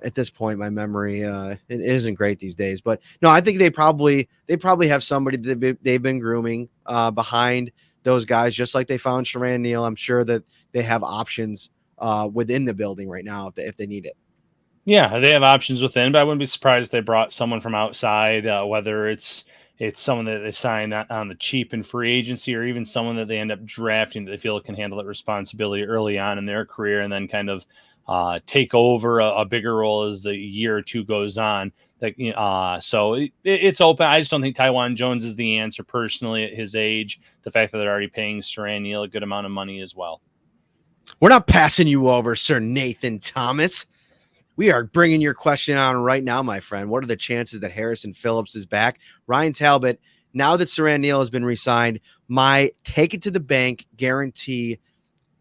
at this point, my memory it isn't great these days. But no, I think they probably have somebody that they've been grooming behind those guys, just like they found Siran Neal. I'm sure that they have options within the building right now if they need it. Yeah, they have options within, but I wouldn't be surprised if they brought someone from outside, whether it's someone that they sign on the cheap in free agency, or even someone that they end up drafting that they feel can handle that responsibility early on in their career, and then kind of take over a bigger role as the year or two goes on. So it's open. I just don't think Taiwan Jones is the answer personally at his age. The fact that they're already paying Siran Neal a good amount of money as well. We're not passing you over, Sir Nathan Thomas. We are bringing your question on right now, my friend. What are the chances that Harrison Phillips is back? Ryan Talbot, now that Siran Neal has been re-signed, my take it to the bank guarantee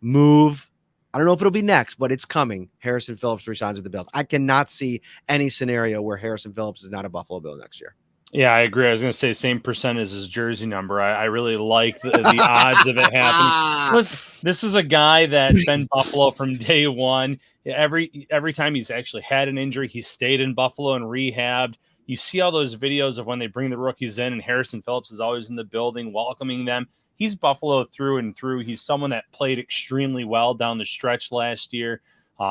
move. I don't know if it'll be next, but it's coming. Harrison Phillips resigns with the Bills. I cannot see any scenario where Harrison Phillips is not a Buffalo Bill next year. Yeah, I agree. I was going to say same percent as his jersey number. I really like the odds of it happening. This is a guy that's been Buffalo from day one. Every time he's actually had an injury, he stayed in Buffalo and rehabbed. You see all those videos of when they bring the rookies in, and Harrison Phillips is always in the building welcoming them. He's Buffalo through and through. He's someone that played extremely well down the stretch last year.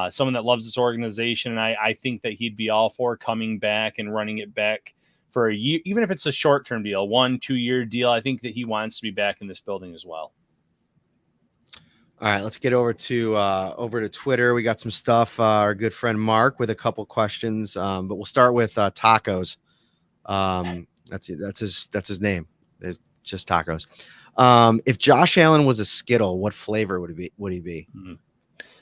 Someone that loves this organization, and I think that he'd be all for coming back and running it back for a year, even if it's a short-term deal, 1-2 year deal. I think that he wants to be back in this building as well. All right, let's get over to Twitter. We got some stuff. Our good friend Mark with a couple questions, but we'll start with tacos. That's his name. It's just tacos. If Josh Allen was a Skittle, what flavor would he be? Mm-hmm.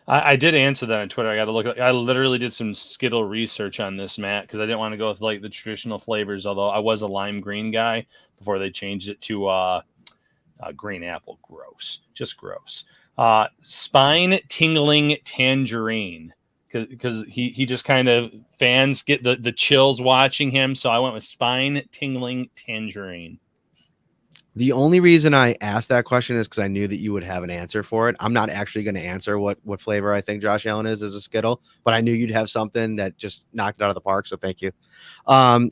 I did answer that on Twitter. I got to look. I literally did some Skittle research on this, Matt, because I didn't want to go with like the traditional flavors. Although I was a lime green guy before they changed it to green apple. Gross, just gross. Spine tingling tangerine, because he just kind of fans get the chills watching him. So I went with spine tingling tangerine. The only reason I asked that question is because I knew that you would have an answer for it. I'm not actually going to answer what flavor I think Josh Allen is as a Skittle, but I knew you'd have something that just knocked it out of the park. So thank you.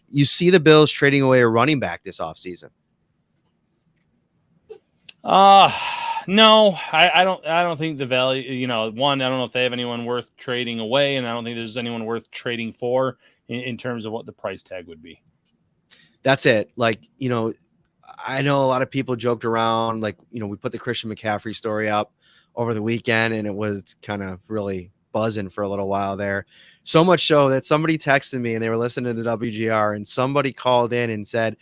You see the Bills trading away a running back this offseason? No, I don't think the value, one, I don't know if they have anyone worth trading away, and I don't think there's anyone worth trading for in terms of what the price tag would be. That's it. I know a lot of people joked around, we put the Christian McCaffrey story up over the weekend, and it was kind of really buzzing for a little while there. So much so that somebody texted me and they were listening to WGR, and somebody called in and said,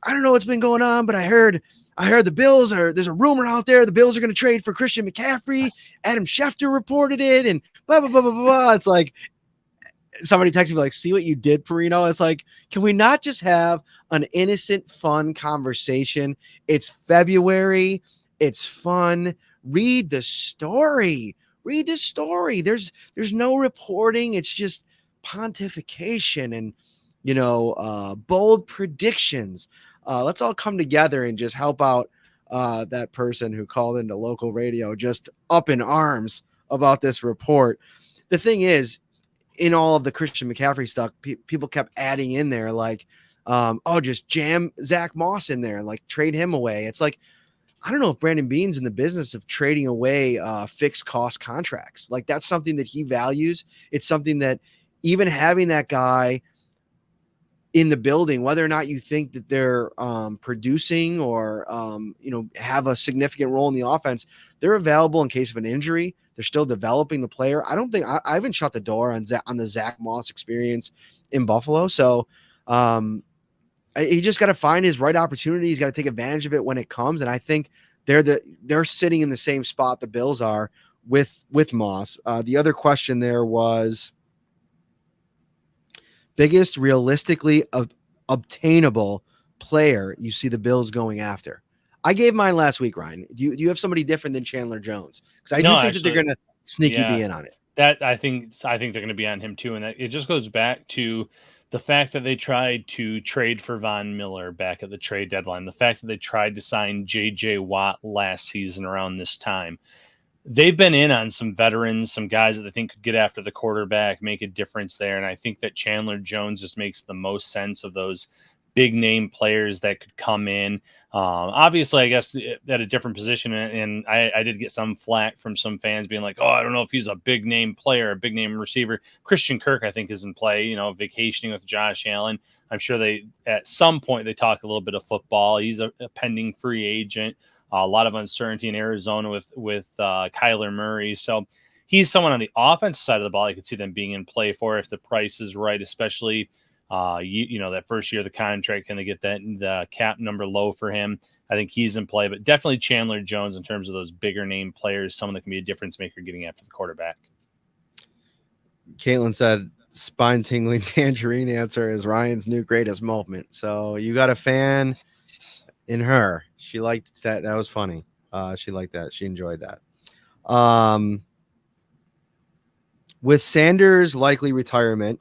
I don't know what's been going on, but I heard the Bills there's a rumor out there the Bills are going to trade for Christian McCaffrey. Adam Schefter reported it, and blah, blah, blah, blah, blah. It's like, somebody texted me see what you did, Parrino. It's like, can we not just have an innocent, fun conversation? It's February. It's fun. Read the story. There's no reporting. It's just pontification and, bold predictions. Let's all come together and just help out that person who called into local radio just up in arms about this report. The thing is, in all of the Christian McCaffrey stuff, people kept adding in there just jam Zach Moss in there and trade him away. It's like, I don't know if Brandon Beane's in the business of trading away fixed cost contracts. That's something that he values. It's something that even having that guy in the building, whether or not you think that they're producing or, have a significant role in the offense, they're available in case of an injury. They're still developing the player. I don't think I haven't shut the door on the Zach Moss experience in Buffalo. So he just got to find his right opportunity. He's got to take advantage of it when it comes. And I think they're sitting in the same spot the Bills are with Moss. The other question there was biggest realistically obtainable player you see the Bills going after. I gave mine last week, Ryan. Do you have somebody different than Chandler Jones? Because I do think that they're going to sneaky be in on it. That I think they're going to be on him too, and it just goes back to the fact that they tried to trade for Von Miller back at the trade deadline. The fact that they tried to sign J.J. Watt last season around this time. they've been in on some veterans, some guys that they think could get after the quarterback, make a difference there. And I think that Chandler Jones just makes the most sense of those big name players that could come in. Obviously, I guess at a different position. And I did get some flack from some fans being like, oh, I don't know if he's a big name player, a big name receiver. Christian Kirk, I think, is in play, vacationing with Josh Allen. I'm sure at some point they talk a little bit of football. He's a pending free agent. A lot of uncertainty in Arizona with Kyler Murray. So he's someone on the offensive side of the ball I could see them being in play for if the price is right, especially that first year of the contract. Can they get the cap number low for him? I think he's in play, but definitely Chandler Jones in terms of those bigger name players, someone that can be a difference maker getting after the quarterback. Caitlin said spine tingling tangerine answer is Ryan's new greatest moment. So you got a fan in her. She liked that. That was funny. She liked that. She enjoyed that. With Sanders' likely retirement,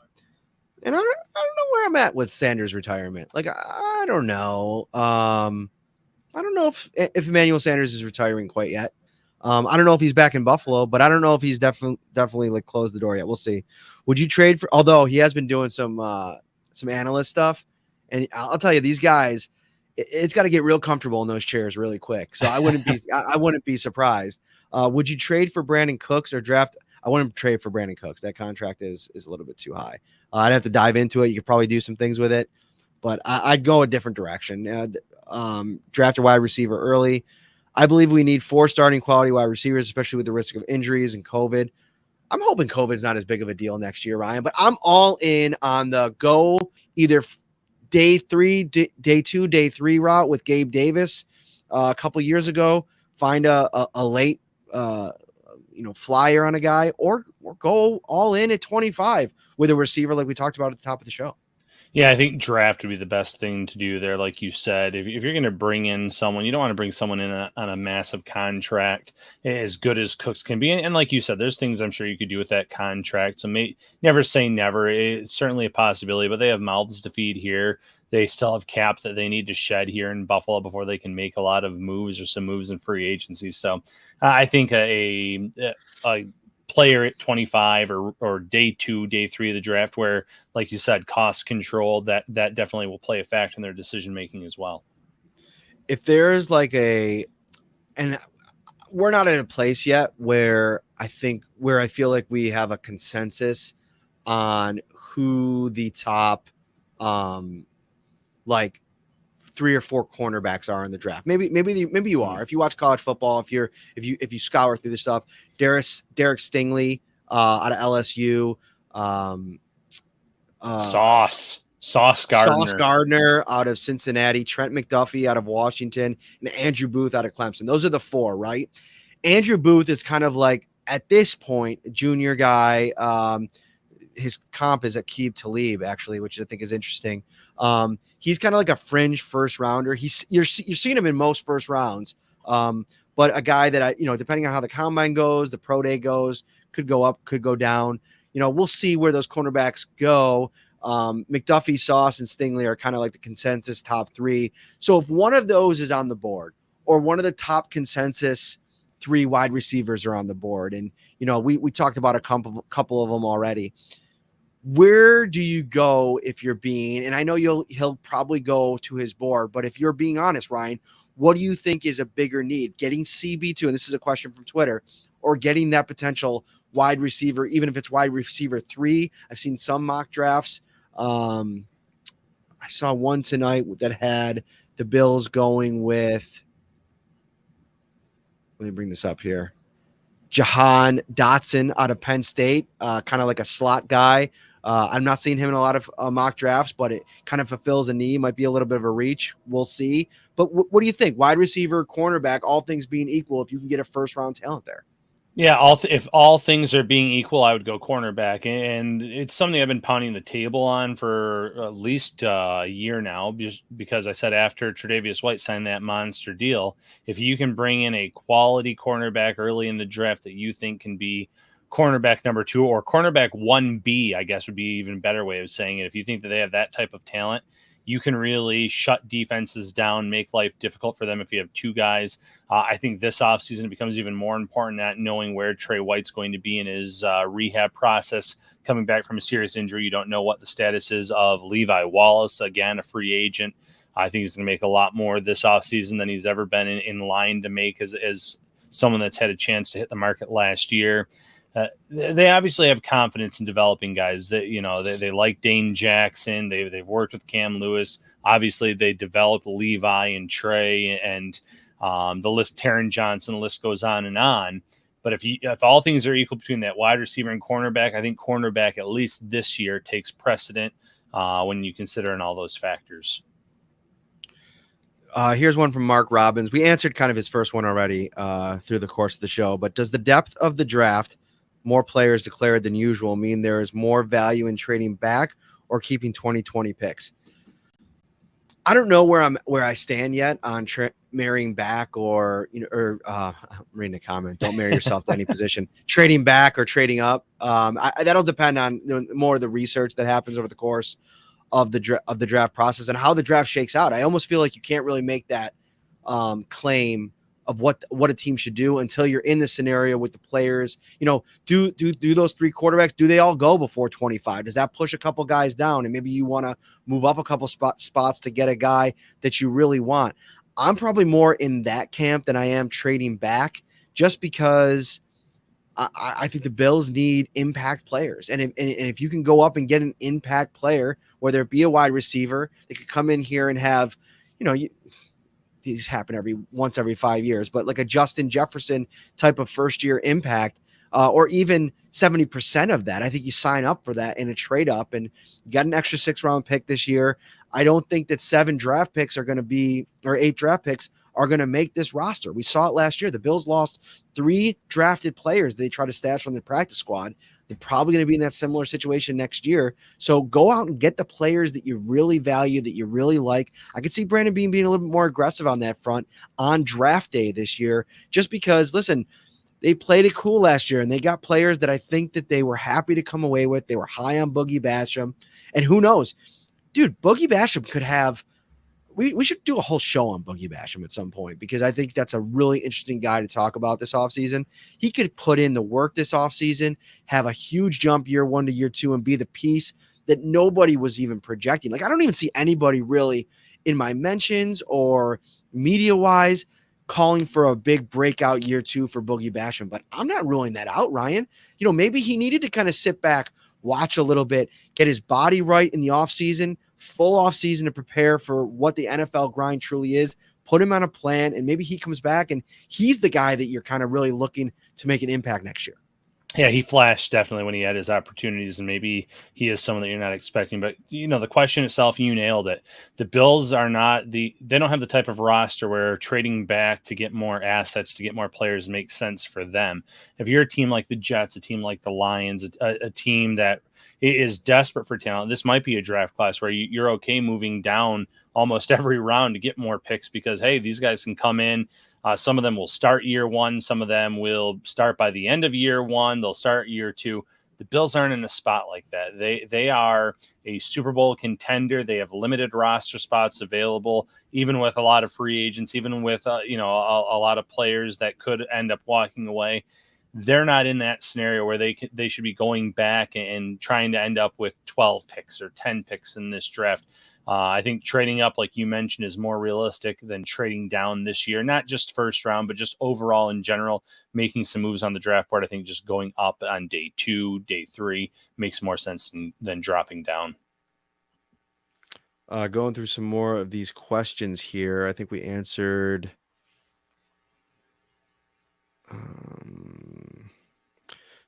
and I don't know where I'm at with Sanders' retirement. Like, I don't know. I don't know if Emmanuel Sanders is retiring quite yet. I don't know if he's back in Buffalo, but I don't know if he's definitely like closed the door yet. We'll see. Would you trade for? Although he has been doing some analyst stuff, and I'll tell you, these guys, it's got to get real comfortable in those chairs really quick. So I wouldn't be I wouldn't be surprised. Would you trade for Brandon Cooks or draft? I wouldn't trade for Brandon Cooks. That contract is a little bit too high. I'd have to dive into it. You could probably do some things with it, but I'd go a different direction. Draft a wide receiver early. I believe we need 4 starting quality wide receivers, especially with the risk of injuries and COVID. I'm hoping COVID's not as big of a deal next year, Ryan, but I'm all in on the go either day 2, day 3 route with Gabe Davis a couple years ago. Find a late flyer on a guy, or go all in at 25 with a receiver like we talked about at the top of the show. Yeah, I think draft would be the best thing to do there. Like you said, if you're going to bring in someone, you don't want to bring someone in on a massive contract as good as Cooks can be. And like you said, there's things I'm sure you could do with that contract. So never say never. It's certainly a possibility, but they have mouths to feed here. They still have cap that they need to shed here in Buffalo before they can make a lot of moves or some moves in free agency. So I think a player at 25 or day 2, day 3 of the draft, where, like you said, cost control, that definitely will play a factor in their decision making as well. If there's and we're not in a place yet where I feel like we have a consensus on who the top 3 or 4 cornerbacks are in the draft. Maybe you are. If you watch college football, if you scour through the stuff, Derek Stingley out of LSU, Sauce Gardner out of Cincinnati, Trent McDuffie out of Washington, and Andrew Booth out of Clemson. Those are the 4, right? Andrew Booth is kind of like, at this point, a junior guy. His comp is Aqib Talib, actually, which I think is interesting. He's kind of like a fringe first rounder. You're seeing him in most first rounds, but a guy that depending on how the combine goes, the pro day goes, could go up, could go down. We'll see where those cornerbacks go. McDuffie, Sauce, and Stingley are kind of like the consensus top 3. So if one of those is on the board, or one of the top consensus 3 wide receivers are on the board, and we talked about a couple of them already. Where do you go if you're being, and I know he'll probably go to his board, but if you're being honest, Ryan, what do you think is a bigger need? Getting CB2, and this is a question from Twitter, or getting that potential wide receiver, even if it's wide receiver 3? I've seen some mock drafts. I saw one tonight that had the Bills going with, let me bring this up here, Jahan Dotson out of Penn State, kind of like a slot guy. I'm not seeing him in a lot of mock drafts, but it kind of fulfills a need. Might be a little bit of a reach. We'll see. But what do you think? Wide receiver, cornerback, all things being equal, if you can get a first-round talent there. Yeah, if all things are being equal, I would go cornerback. And it's something I've been pounding the table on for at least a year now, just because I said after Tre'Davious White signed that monster deal, if you can bring in a quality cornerback early in the draft that you think can be cornerback number 2 or cornerback 1B, I guess would be an even better way of saying it. If you think that they have that type of talent, you can really shut defenses down, make life difficult for them if you have two guys. I think this offseason it becomes even more important at knowing where Trey White's going to be in his rehab process. Coming back from a serious injury, you don't know what the status is of Levi Wallace, again, a free agent. I think he's going to make a lot more this offseason than he's ever been in line to make as someone that's had a chance to hit the market last year. They obviously have confidence in developing guys that, they like Dane Jackson. They've worked with Cam Lewis. Obviously they developed Levi and Trey and the list, Taron Johnson, the list goes on and on. But if all things are equal between that wide receiver and cornerback, I think cornerback, at least this year, takes precedent when you consider in all those factors. Here's one from Mark Robbins. We answered kind of his first one already through the course of the show, but does the depth of the draft, more players declared than usual, mean there is more value in trading back or keeping 2020 picks? I don't know where I stand yet on marrying back or I'm reading a comment. Don't marry yourself to any position. Trading back or trading up. That'll depend on more of the research that happens over the course of the draft process and how the draft shakes out. I almost feel like you can't really make that claim of what a team should do until you're in the scenario with the players. Do those three quarterbacks, do they all go before 25? Does that push a couple guys down? And maybe you want to move up a couple spots to get a guy that you really want. I'm probably more in that camp than I am trading back, just because I think the Bills need impact players. And if you can go up and get an impact player, whether it be a wide receiver, they could come in here and have, these happen once every 5 years, but like a Justin Jefferson type of first year impact, or even 70% of that. I think you sign up for that in a trade up, and you got an extra 6th-round pick this year. I don't think that 8 draft picks are going to make this roster. We saw it last year. The Bills lost 3 drafted players they tried to stash from the practice squad. They're probably going to be in that similar situation next year. So go out and get the players that you really value, that you really like. I could see Brandon Beane being a little bit more aggressive on that front on draft day this year, just because, listen, they played it cool last year and they got players that I think that they were happy to come away with. They were high on Boogie Basham, and who knows, dude, Boogie Basham could have, we should do a whole show on Boogie Basham at some point, because I think that's a really interesting guy to talk about this offseason. He could put in the work this offseason, have a huge jump year 1 to year 2, and be the piece that nobody was even projecting. Like, I don't even see anybody really in my mentions or media-wise calling for a big breakout year 2 for Boogie Basham, but I'm not ruling that out, Ryan. Maybe he needed to kind of sit back, watch a little bit, get his body right in the offseason, full offseason to prepare for what the NFL grind truly is, put him on a plan, and maybe he comes back and he's the guy that you're kind of really looking to make an impact next year. Yeah, he flashed definitely when he had his opportunities, and maybe he is someone that you're not expecting. But, the question itself, you nailed it. The Bills they don't have the type of roster where trading back to get more assets, to get more players makes sense for them. If you're a team like the Jets, a team like the Lions, a team that is desperate for talent, this might be a draft class where you're okay moving down almost every round to get more picks, because, hey, these guys can come in. Some of them will start year 1. Some of them will start by the end of year 1. They'll start year 2. The Bills aren't in a spot like that. They are a Super Bowl contender. They have limited roster spots available, even with a lot of free agents, even with a lot of players that could end up walking away. They're not in that scenario where they should be going back and trying to end up with 12 picks or 10 picks in this draft. I think trading up, like you mentioned, is more realistic than trading down this year. Not just first round, but just overall in general, making some moves on the draft board. I think just going up on day 2, day 3 makes more sense than dropping down. Going through some more of these questions here. I think we answered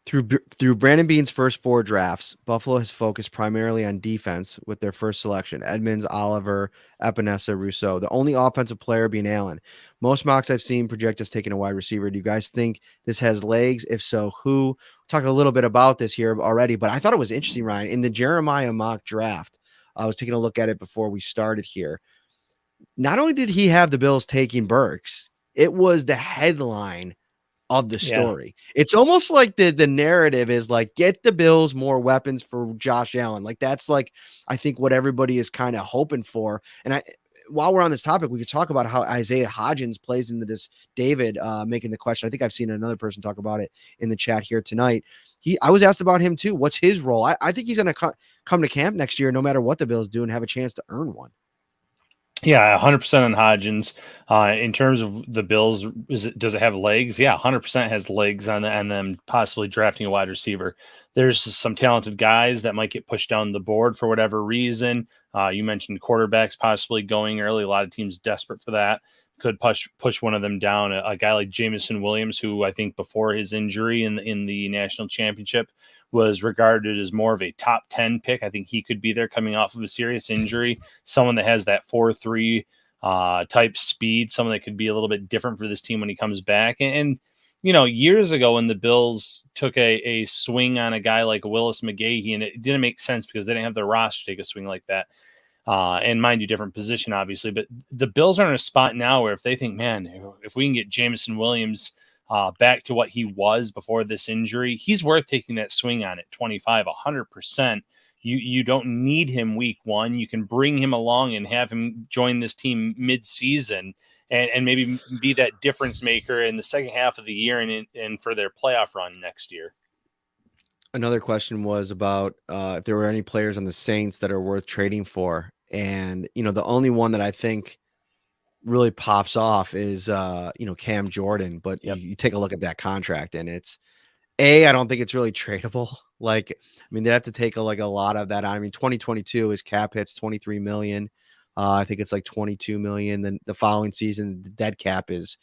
through Brandon Beane's first 4 drafts. Buffalo has focused primarily on defense with their first selection: Edmonds, Oliver, Epinesa, Rousseau. The only offensive player being Allen. Most mocks I've seen project us taking a wide receiver. Do you guys think this has legs? If so, who? We talked a little bit about this here already, but I thought it was interesting, Ryan. In the Jeremiah mock draft, I was taking a look at it before we started here. Not only did he have the Bills taking Burks, it was the headline of the Yeah. story. It's almost like the narrative is like, get the Bills more weapons for Josh Allen. Like that's like, I think what everybody is kind of hoping for. And while we're on this topic, we could talk about how Isaiah Hodgins plays into this. David making the question. I think I've seen another person talk about it in the chat here tonight. I was asked about him too. What's his role? I think he's going to come to camp next year, no matter what the Bills do, and have a chance to earn one. Yeah, 100% on Hodgins. In terms of the Bills, does it have legs? Yeah, 100% has legs on them possibly drafting a wide receiver. There's some talented guys that might get pushed down the board for whatever reason. You mentioned quarterbacks possibly going early. A lot of teams desperate for that. Could push one of them down. A guy like Jameson Williams, who I think before his injury in the national championship was regarded as more of a top 10 pick. I think he could be there coming off of a serious injury. Someone that has that 4.3 type speed, someone that could be a little bit different for this team when he comes back. And you know, years ago when the Bills took a swing on a guy like Willis McGahee, and it didn't make sense because they didn't have the roster to take a swing like that. And mind you, different position, obviously. But the Bills are in a spot now where if they think, man, if we can get Jameson Williams back to what he was before this injury, he's worth taking that swing on at 25, 100%. You don't need him week one. You can bring him along and have him join this team mid-season and maybe be that difference maker in the second half of the year and for their playoff run next year. Another question was about if there were any players on the Saints that are worth trading for. And, you know, the only one that I think really pops off is, Cam Jordan. But you take a look at that contract and I don't think it's really tradable. Like, I mean, they have to take a lot of that. I mean, 2022 his cap hits 23 million. I think it's like 22 million. Then the following season, the dead cap is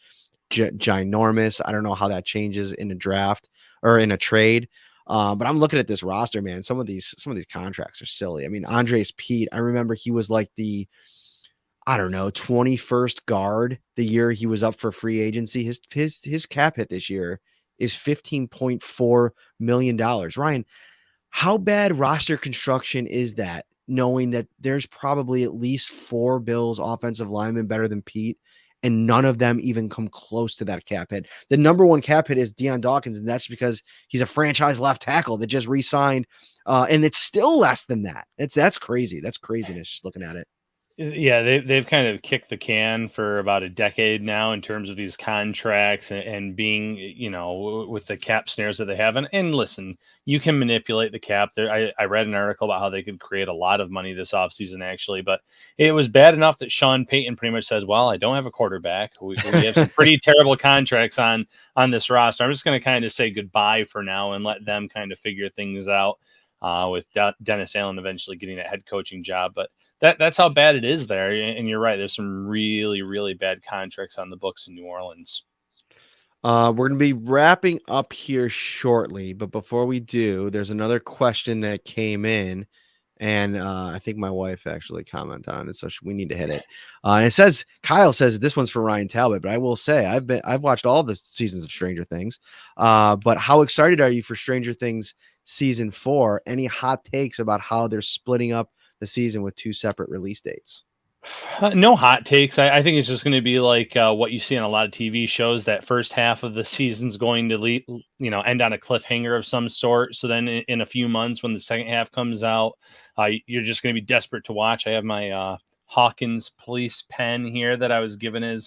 ginormous. I don't know how that changes in a draft or in a trade. But I'm looking at this roster, man. Some of these contracts are silly. I mean, Andres Pete, I remember he was like the, 21st guard the year he was up for free agency. His cap hit this year is $15.4 million. Ryan, how bad roster construction is that, knowing that there's probably at least 4 Bills offensive linemen better than Pete, and none of them even come close to that cap hit? The number one cap hit is Deion Dawkins, and that's because he's a franchise left tackle that just re-signed, and it's still less than that. That's crazy. That's craziness just looking at it. Yeah, they've kind of kicked the can for about a decade now in terms of these contracts and being, with the cap snares that they have. And listen, you can manipulate the cap there. I read an article about how they could create a lot of money this offseason, actually, but it was bad enough that Sean Payton pretty much says, well, I don't have a quarterback. We have some pretty terrible contracts on this roster. I'm just going to kind of say goodbye for now and let them kind of figure things out with Dennis Allen eventually getting that head coaching job. But that's how bad it is there. And you're right. There's some really, really bad contracts on the books in New Orleans. We're going to be wrapping up here shortly, but before we do, there's another question that came in, and I think my wife actually commented on it, so we need to hit it. And it says, Kyle says this one's for Ryan Talbot, but I will say I've watched all the seasons of Stranger Things. But how excited are you for Stranger Things season 4? Any hot takes about how they're splitting up the season with 2 separate release dates? No hot takes. I think it's just going to be like what you see on a lot of TV shows. That first half of the season's going to end on a cliffhanger of some sort. So then in a few months, when the second half comes out, you're just going to be desperate to watch. I have my Hawkins police pen here that I was given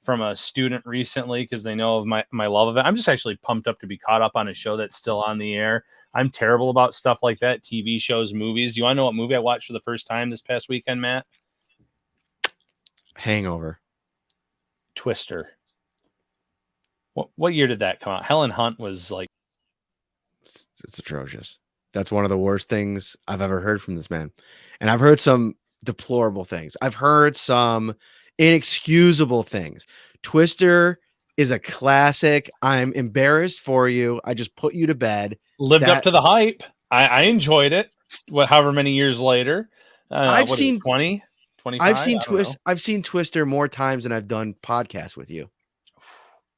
from a student recently because they know of my love of it. I'm just actually pumped up to be caught up on a show that's still on the air. I'm terrible about stuff like that, TV shows, movies. You want to know what movie I watched for the first time this past weekend, Matt? Hangover. Twister. What year did that come out? Helen Hunt was like... It's atrocious. That's one of the worst things I've ever heard from this man. And I've heard some deplorable things. I've heard some inexcusable things. Twister is a classic. I'm embarrassed for you. I just put you to bed. Lived up to the hype. I enjoyed it. However many years later. I've seen 20, 25. I've seen Twister more times than I've done podcasts with you.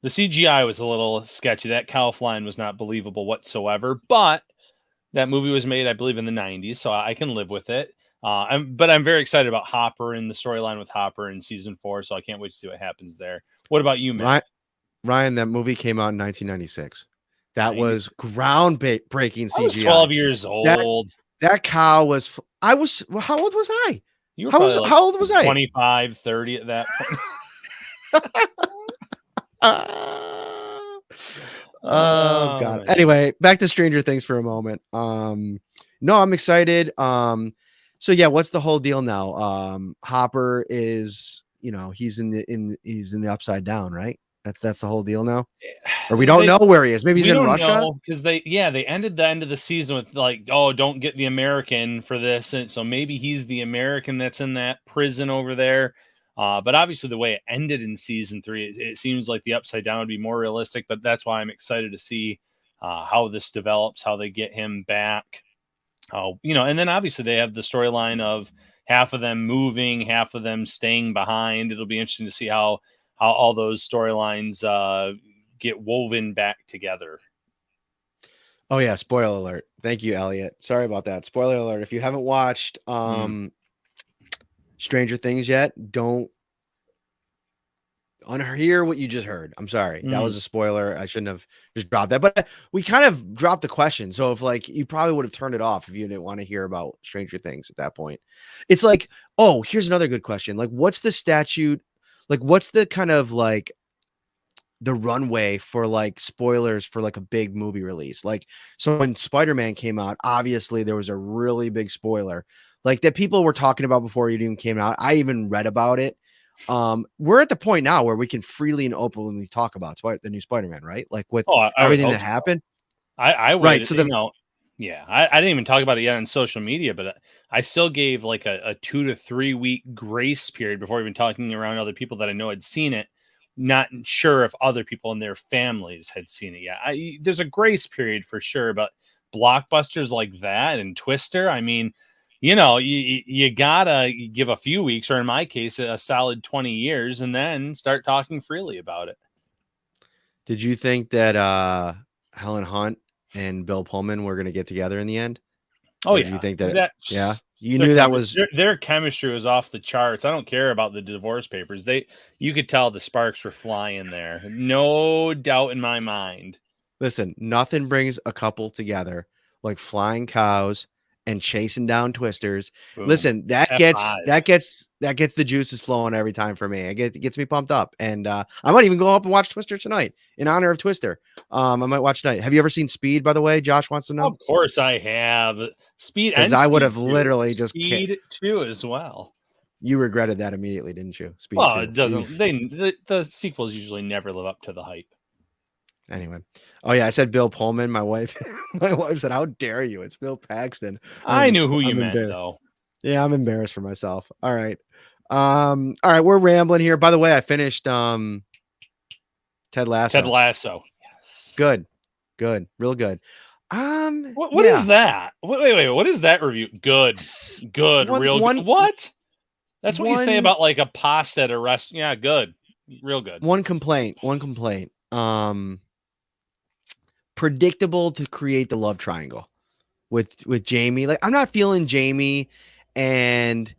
The CGI was a little sketchy. That cow flying was not believable whatsoever. But that movie was made, I believe, in the 90s, so I can live with it. But I'm very excited about Hopper and the storyline with Hopper in season 4, so I can't wait to see what happens there. What about you, Matt? Ryan, that movie came out in 1996. That Nice. was groundbreaking I was CGI. 12 years That old. that cow was. I was. Well, how old was I? You were probably like How old was I? 25, 30 at that point. Oh Oh, God. man. Anyway, back to Stranger Things for a moment. No, I'm excited. So yeah, what's the whole deal now? Hopper is, he's in the upside down, right? That's the whole deal now. Or we don't know where he is. Maybe he's We in don't Russia. know because they ended the end of the season with like, oh, don't get the American for this, and so maybe he's the American that's in that prison over there. But obviously, the way it ended in season 3, it seems like the upside down would be more realistic. But that's why I'm excited to see how this develops, how they get him back. And then obviously they have the storyline of half of them moving, half of them staying behind. It'll be interesting to see how all those storylines get woven back together. Oh yeah, spoiler alert. Thank you, Elliot. Sorry about that. Spoiler alert. If you haven't watched Stranger Things yet, don't unhear what you just heard. I'm sorry. That was a spoiler. I shouldn't have just dropped that. But we kind of dropped the question. So if like you probably would have turned it off if you didn't want to hear about Stranger Things at that point. It's like, oh, here's another good question. Like, what's the statute? Like, what's the kind of like the runway for like spoilers for like a big movie release? Like, so when Spider-Man came out, obviously there was a really big spoiler like that people were talking about before it even came out. I even read about it. We're at the point now where we can freely and openly talk about the new Spider-Man, right? Like with everything that happened. I would, right. So I didn't even talk about it yet on social media, but I still gave like a 2 to 3 week grace period before even talking around other people that I know had seen it. Not sure if other people in their families had seen it yet. There's a grace period for sure, but blockbusters like that and Twister, I mean, you gotta give a few weeks, or in my case, a solid 20 years, and then start talking freely about it. Did you think that Helen Hunt and Bill Pullman were going to get together in the end? Oh, or yeah. Did you think that yeah, you Their knew that was their chemistry was off the charts. I don't care about the divorce papers. You could tell the sparks were flying there. No doubt in my mind. Listen, nothing brings a couple together like flying cows and chasing down twisters. Boom. Listen, that F5. gets the juices flowing every time for me. It gets me pumped up. And I might even go up and watch Twister tonight in honor of Twister. I might watch tonight. Have you ever seen Speed, by the way? Josh wants to know. Of course I have. Speed, because I would have literally just Speed 2 as well. You regretted that immediately, didn't you? Speed 2. It doesn't. The sequels usually never live up to the hype. Anyway, oh yeah, I said Bill Pullman. My wife said, "How dare you? It's Bill Paxton." I knew who you meant, though. Yeah, I'm embarrassed for myself. All right, we're rambling here. By the way, I finished Ted Lasso. Ted Lasso. Yes. Good, real good. What is that? Wait, what is that review? Good, real good. What? That's what you say about like a pasta at a restaurant. Yeah, good, real good. One complaint. Predictable to create the love triangle with Jamie. Like, I'm not feeling Jamie and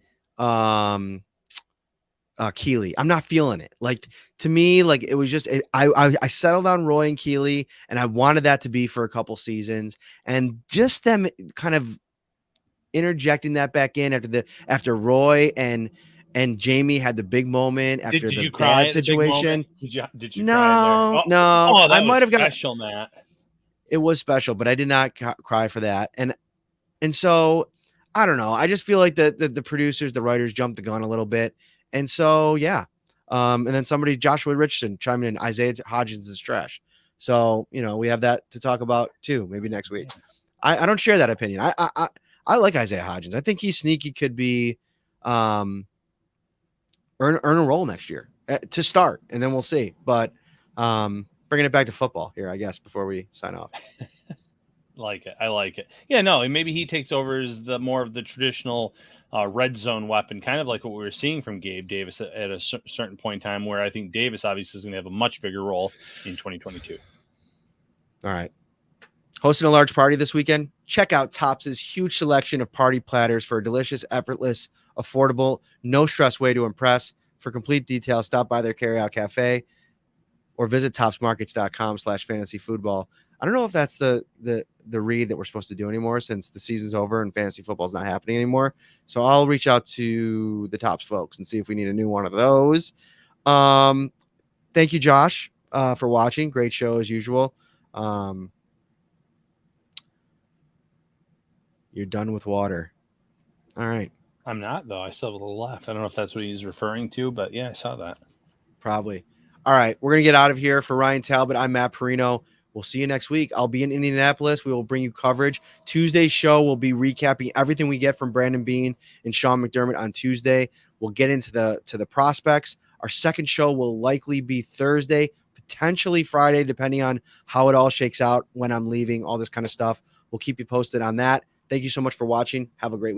Keely. I'm not feeling it. Like, to me, like it was just I settled on Roy and Keely, and I wanted that to be for a couple seasons, and just them kind of interjecting that back in after Roy and Jamie had the big moment after did the you cry dad situation. Did you no, cry there? No. Oh, that I might have got special, Matt. It was special, but I did not cry for that. And so I don't know. I just feel like the producers, the writers jumped the gun a little bit. And so, yeah. And then Joshua Richardson chimed in, Isaiah Hodgins is trash. So, we have that to talk about too, maybe next week. I don't share that opinion. I like Isaiah Hodgins. I think he's sneaky, could be earn a role next year to start, and then we'll see. But bringing it back to football here, I guess, before we sign off. I like it. Yeah, no, maybe he takes over as more of the traditional red zone weapon, kind of like what we were seeing from Gabe Davis at a certain point in time, where I think Davis obviously is going to have a much bigger role in 2022. All right. Hosting a large party this weekend? Check out Topps' huge selection of party platters for a delicious, effortless, affordable, no stress way to impress. For complete details, stop by their carryout cafe or visit topsmarkets.com/fantasyfootball. I don't know if that's the read that we're supposed to do anymore since the season's over and fantasy football is not happening anymore. So I'll reach out to the Tops folks and see if we need a new one of those. Thank you, Josh, for watching. Great show as usual. You're done with water. All right. I'm not, though. I still have a little left. I don't know if that's what he's referring to, but yeah, I saw that. Probably. All right. We're going to get out of here. For Ryan Talbot, I'm Matt Parrino. We'll see you next week. I'll be in Indianapolis. We will bring you coverage. Tuesday's show will be recapping everything we get from Brandon Beane and Sean McDermott on Tuesday. We'll get into the prospects. Our second show will likely be Thursday, potentially Friday, depending on how it all shakes out, when I'm leaving, all this kind of stuff. We'll keep you posted on that. Thank you so much for watching. Have a great week.